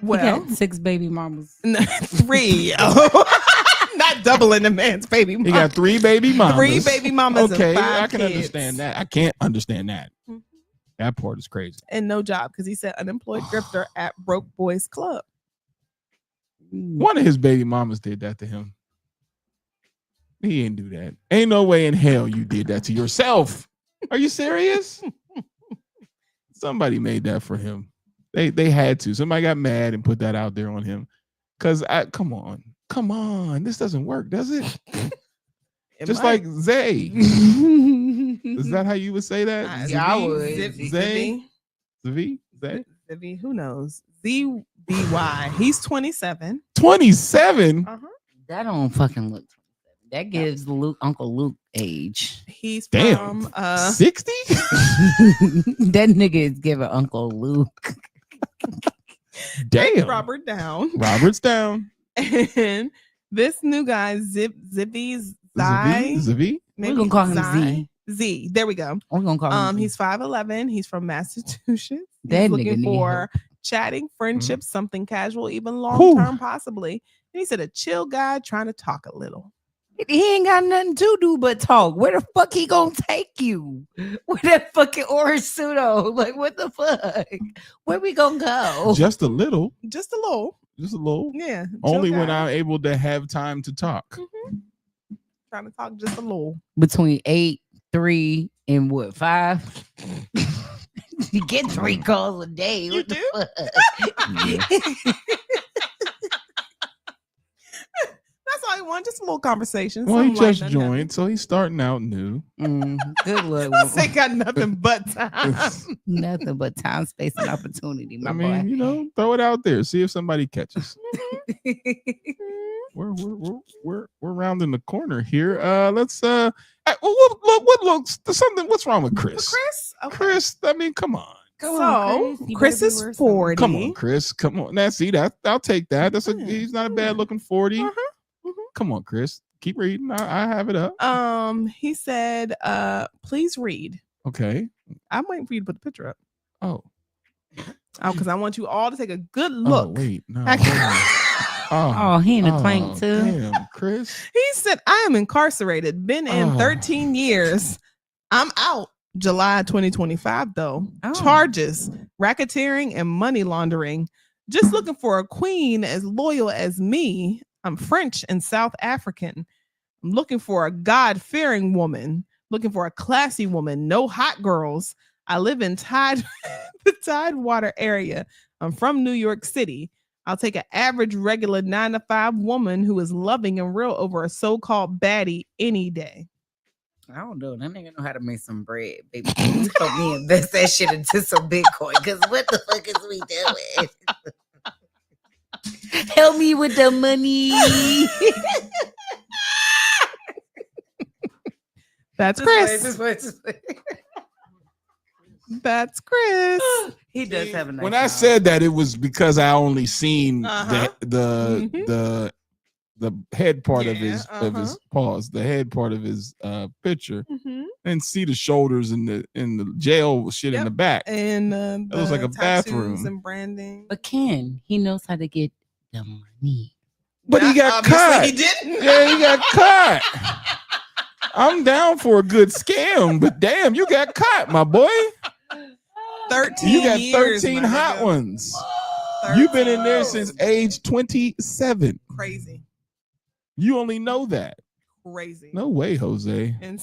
Well, He got 6 baby mamas. 3. Not doubling the man's baby mama. He got 3 baby mamas. 3 baby mamas Okay, and 5 I can kids. understand that. I can't understand that. Mhm. That part is crazy. And no job because he said unemployed grifter at Broke Boys Club. One of his baby mamas did that to him. He didn't do that. Ain't no way in hell you did that to yourself. Are you serious? Somebody made that for him. They had to. Somebody got mad and put that out there on him. Cause come on. This doesn't work, does it? Just might. like Zay. Is that how you would say that? Yeah, I would. Zay? Zay? Zivy, who knows? ZBY. He's 27. 27? Uh-huh. That don't fucking look. That gives Luke, Uncle Luke age. He's Damn. from 60? That nigga is giving Uncle Luke. Damn. Robert down. Robert's down. And this new guy, Zivvy's Zai. Zivy? We're gonna call him Zai. Z. Z. There we go. We're gonna call him Z. He's 5'11. He's from Massachusetts. That He's nigga looking need for chatting, friendship, something casual, even long Whew. term, possibly. And he said a chill guy trying to talk a little. He ain't got nothing to do but talk. Where the fuck he gonna take you? With that fucking orange suit on? Like, what the fuck? Where we gonna go? Just a little. Just a little. Just a little. Yeah. Only chill when guy. I'm able to have time to talk. Trying to talk just a little. Between 8, 3, and what, 5? You get 3 calls a day. What the fuck? That's all he quick one, just a little conversation. Well, he something just light, joined, so he's starting out new. Good luck. They got nothing but time. Nothing but time, space, and opportunity, my I boy. mean, you know, throw it out there. See if somebody catches. We're rounding the corner here. Let's what looks something. What's wrong with Chris? Chris? Okay. Chris, I mean, come on. So Chris is 40. Come on, Chris. Come on. Now, see that? I'll take that. He's not a bad looking 40. Come on, Chris. Keep reading. I have it up. He said, please read. Okay. I'm waiting for you to put the picture up. Oh, because I want you all to take a good look. Oh, wait, no. Oh, he in the plank too. Damn, Chris. He said, I am incarcerated, been in 13 years. I'm out. July 2025, though. Charges, racketeering, and money laundering. Just looking for a queen as loyal as me. I'm French and South African. I'm looking for a God-fearing woman. Looking for a classy woman. No hot girls. I live in the Tidewater area. I'm from New York City. I'll take an average, regular 9-to-5 woman who is loving and real over a so-called baddie any day. I don't know. That nigga know how to make some bread, baby. You told me invest that shit into some Bitcoin. Because what the fuck is we doing? Help me with the money. That's Chris. This way. That's Chris. He does have a nice When I said that, it was because I only seen the head part of his pause, the head part of his picture, and see the shoulders and the jail shit in the back. And it was like a bathroom and branding. But Ken, he knows how to get the money. But he got caught. He didn't. Yeah, he got caught. I'm down for a good scam, but damn, you got caught, my boy. 13 You got years, 13 my hot nigga. ones. You've been in there since age 27. Crazy. You only know that. Crazy. No way, Jose. And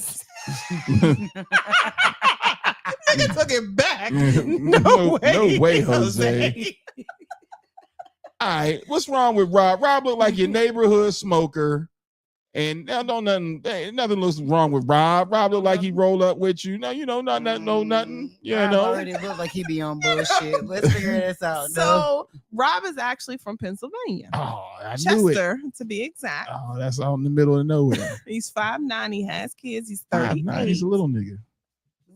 nigga took it back. No way, Jose. All right, what's wrong with Rob? Rob look like your neighborhood smoker, and nothing looks wrong with Rob. Rob look like he roll up with you. No, you know, nothing. You Rob know, already look like he be on bullshit. Let's figure this out. So Rob is actually from Pennsylvania. Oh, I knew it. Chester, to be exact. Oh, that's out in the middle of nowhere. He's 5'9". He has kids. He's 38. 5'9", he's a little nigga.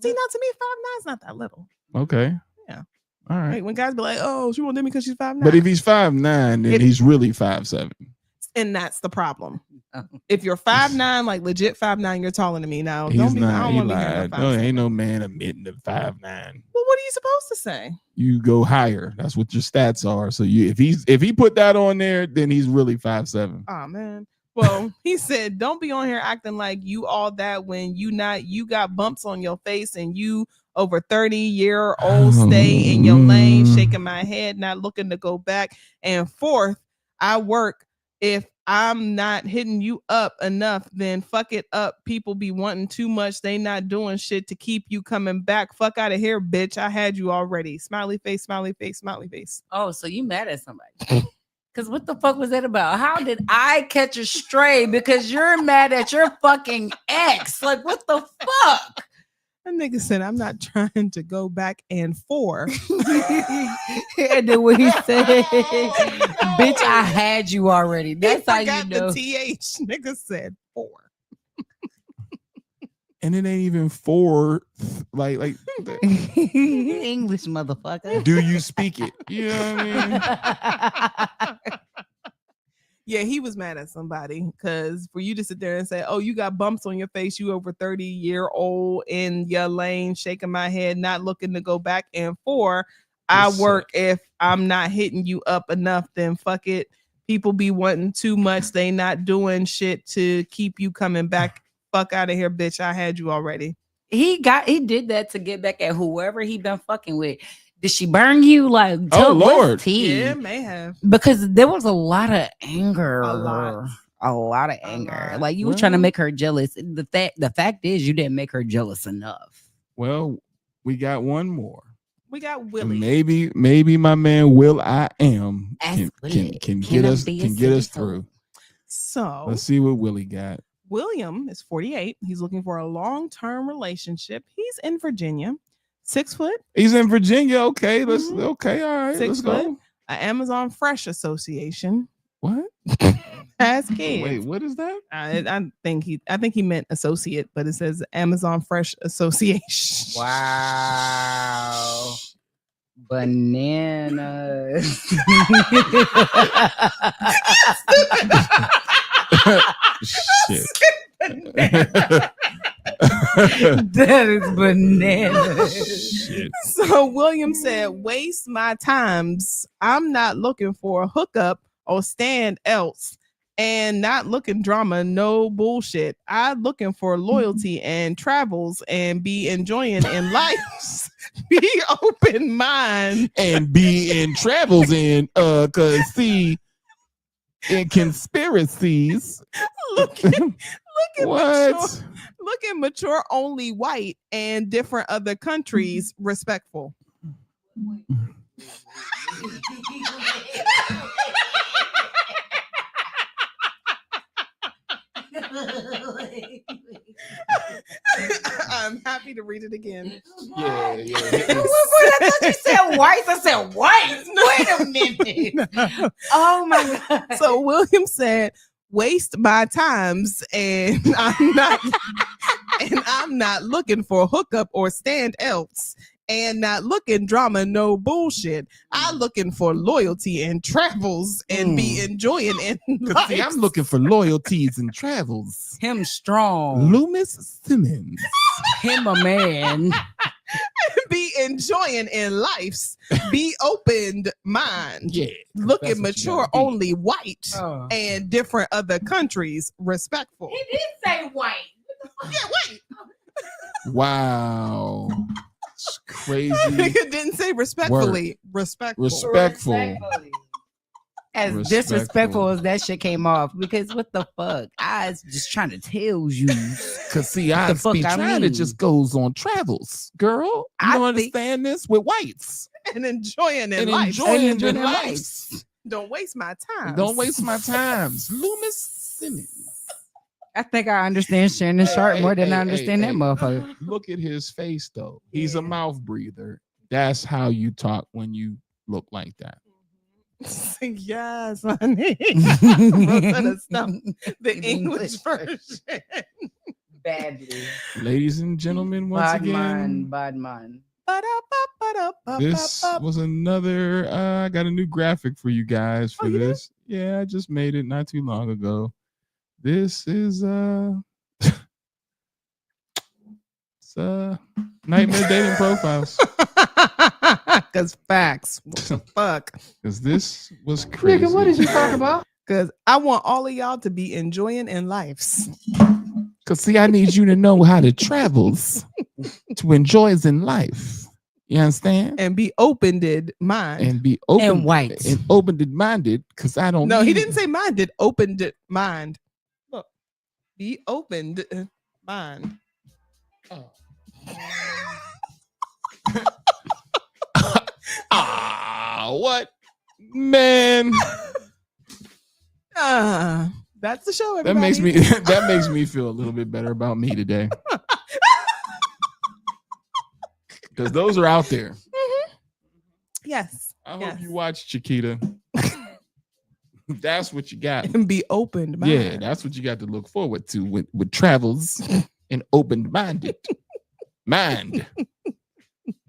See, now to me, 5'9" is not that little. Okay. Yeah. All right. Like, when guys be like, "Oh, she won't date me because she's 5'9". But if he's 5'9", then he's really 5'7". And that's the problem. If you're 5'9", like legit 5'9", you're taller than me now. He's Don't be. I not. don't He want to be here. lied. No, ain't no man admitting to 5'9". Well, what are you supposed to say? You go higher. That's what your stats are. So if he put that on there, then he's really 5'7". Oh man. Well, he said, don't be on here acting like you all that when you got bumps on your face and you over 30-year-old stay in your lane, shaking my head, not looking to go back and forth. I work. If I'm not hitting you up enough, then fuck it up. People be wanting too much. They not doing shit to keep you coming back. Fuck out of here, bitch. I had you already. Smiley face, smiley face, smiley face. Oh, so you mad at somebody? Because what the fuck was that about? How did I catch a stray? Because you're mad at your fucking ex. Like, what the fuck? That nigga said, I'm not trying to go back and forth. And then what he said, bitch, I had you already. That's how you know. The TH nigga said 4. And it ain't even 4. Like English motherfucker. Do you speak it? You know what I mean? Yeah, he was mad at somebody because for you to sit there and say, oh, you got bumps on your face, you over 30-year-old in your lane, shaking my head, not looking to go back and forth. I work. If I'm not hitting you up enough, then fuck it. People be wanting too much. They not doing shit to keep you coming back. Fuck out of here, bitch. I had you already. He did that to get back at whoever he been fucking with. Did she burn you? Like, oh Lord, yeah, may have, because there was a lot of anger, a lot of anger. Like you were trying to make her jealous. The fact is, you didn't make her jealous enough. Well, we got one more. We got Willie. Maybe my man Will I Am can get us through. So let's see what Willie got. William is 48. He's looking for a long-term relationship. He's in Virginia. 6 foot. He's in Virginia. Okay, okay, all right. 6 let's foot. go. Amazon Fresh Association. What? Has kids. Wait, what is that? I think he meant associate, but it says Amazon Fresh Association. Wow. Bananas. Shit. That is bananas. Shit. So William said, waste my times. I'm not looking for a hookup or stand else. And not looking drama, no bullshit. I'm looking for loyalty and travels and be enjoying in life. Be open mind and be in travels in cause see in conspiracies. Look at what? mature only white and different other countries respectful. I'm happy to read it again. Yeah. I thought you said whites. I said whites. Wait a minute. Oh my God. So William said, waste my times and I'm not looking for a hookup or stand else. And not looking drama, no bullshit. I'm looking for loyalty and travels and be enjoying in life. See, I'm looking for loyalties and travels. Him strong. Loomis Simmons. Him a man. Be enjoying in life's. Be opened mind. Yeah. Looking mature only white and different other countries respectful. He did say white. Yeah, white. Wow. It's crazy. Nigga didn't say respectfully. Respectful. As disrespectful as that shit came off, because what the fuck? I was just trying to tell you. Cause see, I be trying to just goes on travels, girl. You don't understand this with whites and enjoying in and life. enjoying their lives. Don't waste my time. Don't waste my times. Loomis Simmons. I think I understand Shannon Sharp more than I understand that motherfucker. Look at his face though. He's a mouth breather. That's how you talk when you look like that. Yes, honey. Rosetta Stone, the English version. Badly. Ladies and gentlemen, once again, bad man. This was another. I got a new graphic for you guys for this. Yeah, I just made it not too long ago. This is it's Nightmare Dating Profiles. Cause facts. What the fuck? Cause this was crazy. Nigga, what did you talk about? Cause I want all of y'all to be enjoying in lives. Cause see, I need you to know how to travels to enjoy in life. You understand? And be opened mind. And be open and white. And opened minded. Cause I don't. No, he didn't say minded. Opened mind. Look, be opened mind. Oh. What? Man. That's the show, everybody. That makes me feel a little bit better about me today. Because those are out there. Mm-hmm. Yes. I hope you watch Chiquita. That's what you got. And be opened mind. Yeah, that's what you got to look forward to with travels and open-minded mind.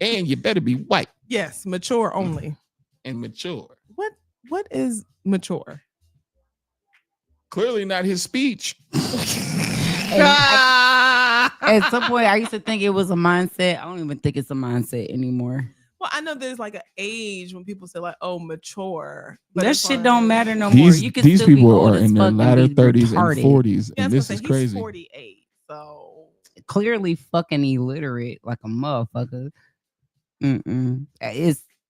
And you better be white. Yes, mature only. And mature. What is mature? Clearly not his speech. At some point, I used to think it was a mindset. I don't even think it's a mindset anymore. Well, I know there's like an age when people say like, "Oh, mature." But that shit don't matter no more. You can these still people be old are in their latter 30s and 40s, and this is crazy. He's 48, so clearly fucking illiterate like a motherfucker.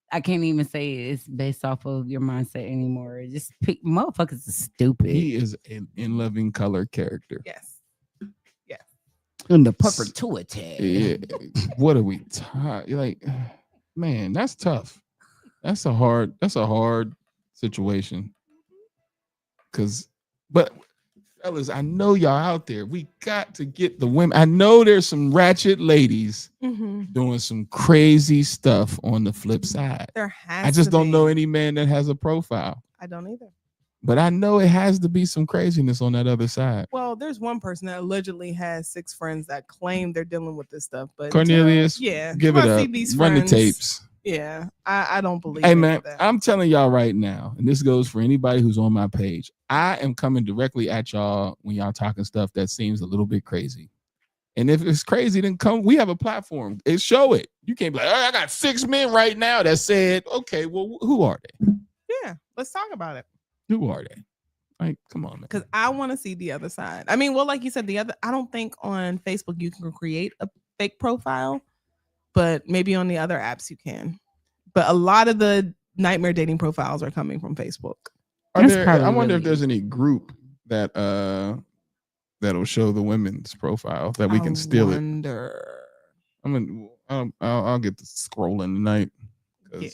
I can't even say it's based off of your mindset anymore. Just pick motherfuckers are stupid. He is an in loving color character. Yes. In the perpetuity. Yeah. What are we like? Man, that's tough. That's a hard situation. But fellas, I know y'all out there. We got to get the women. I know there's some ratchet ladies doing some crazy stuff on the flip side. There has I just to don't be. know any man that has a profile. I don't either. But I know it has to be some craziness on that other side. Well, there's one person that allegedly has 6 friends that claim they're dealing with this stuff, but Cornelius, yeah, give until it I up. see these Run friends, the tapes. Yeah, I don't believe. Hey any man, of that. I'm telling y'all right now, and this goes for anybody who's on my page. I am coming directly at y'all when y'all talking stuff that seems a little bit crazy. And if it's crazy, then come. We have a platform. Show it. You can't be like, oh, I got 6 men right now that said, okay, well, who are they? Yeah, let's talk about it. Who are they? Like, come on, man. Because I want to see the other side. I mean, well, like you said, I don't think on Facebook you can create a fake profile, but maybe on the other apps you can. But a lot of the nightmare dating profiles are coming from Facebook. I wonder if there's any group that that'll show the women's profile that we can steal it. I'll get to scrolling tonight. Yeah,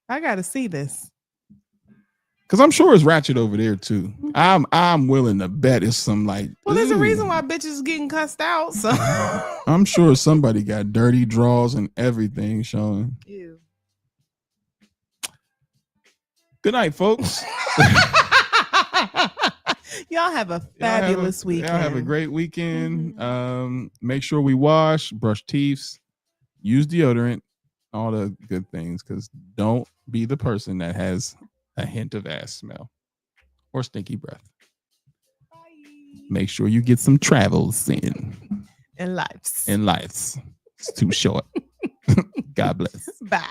I got to see this. Because I'm sure it's ratchet over there too. I'm willing to bet it's some like. Well, there's a reason why bitches getting cussed out. So I'm sure somebody got dirty draws and everything showing. Ew. Good night, folks. Y'all have a fabulous weekend. Y'all have a great weekend. Make sure we wash, brush teeth, use deodorant, all the good things. Because don't be the person that has a hint of ass smell or stinky breath. Bye. Make sure you get some travels in. And lives. It's too short. God bless. Bye.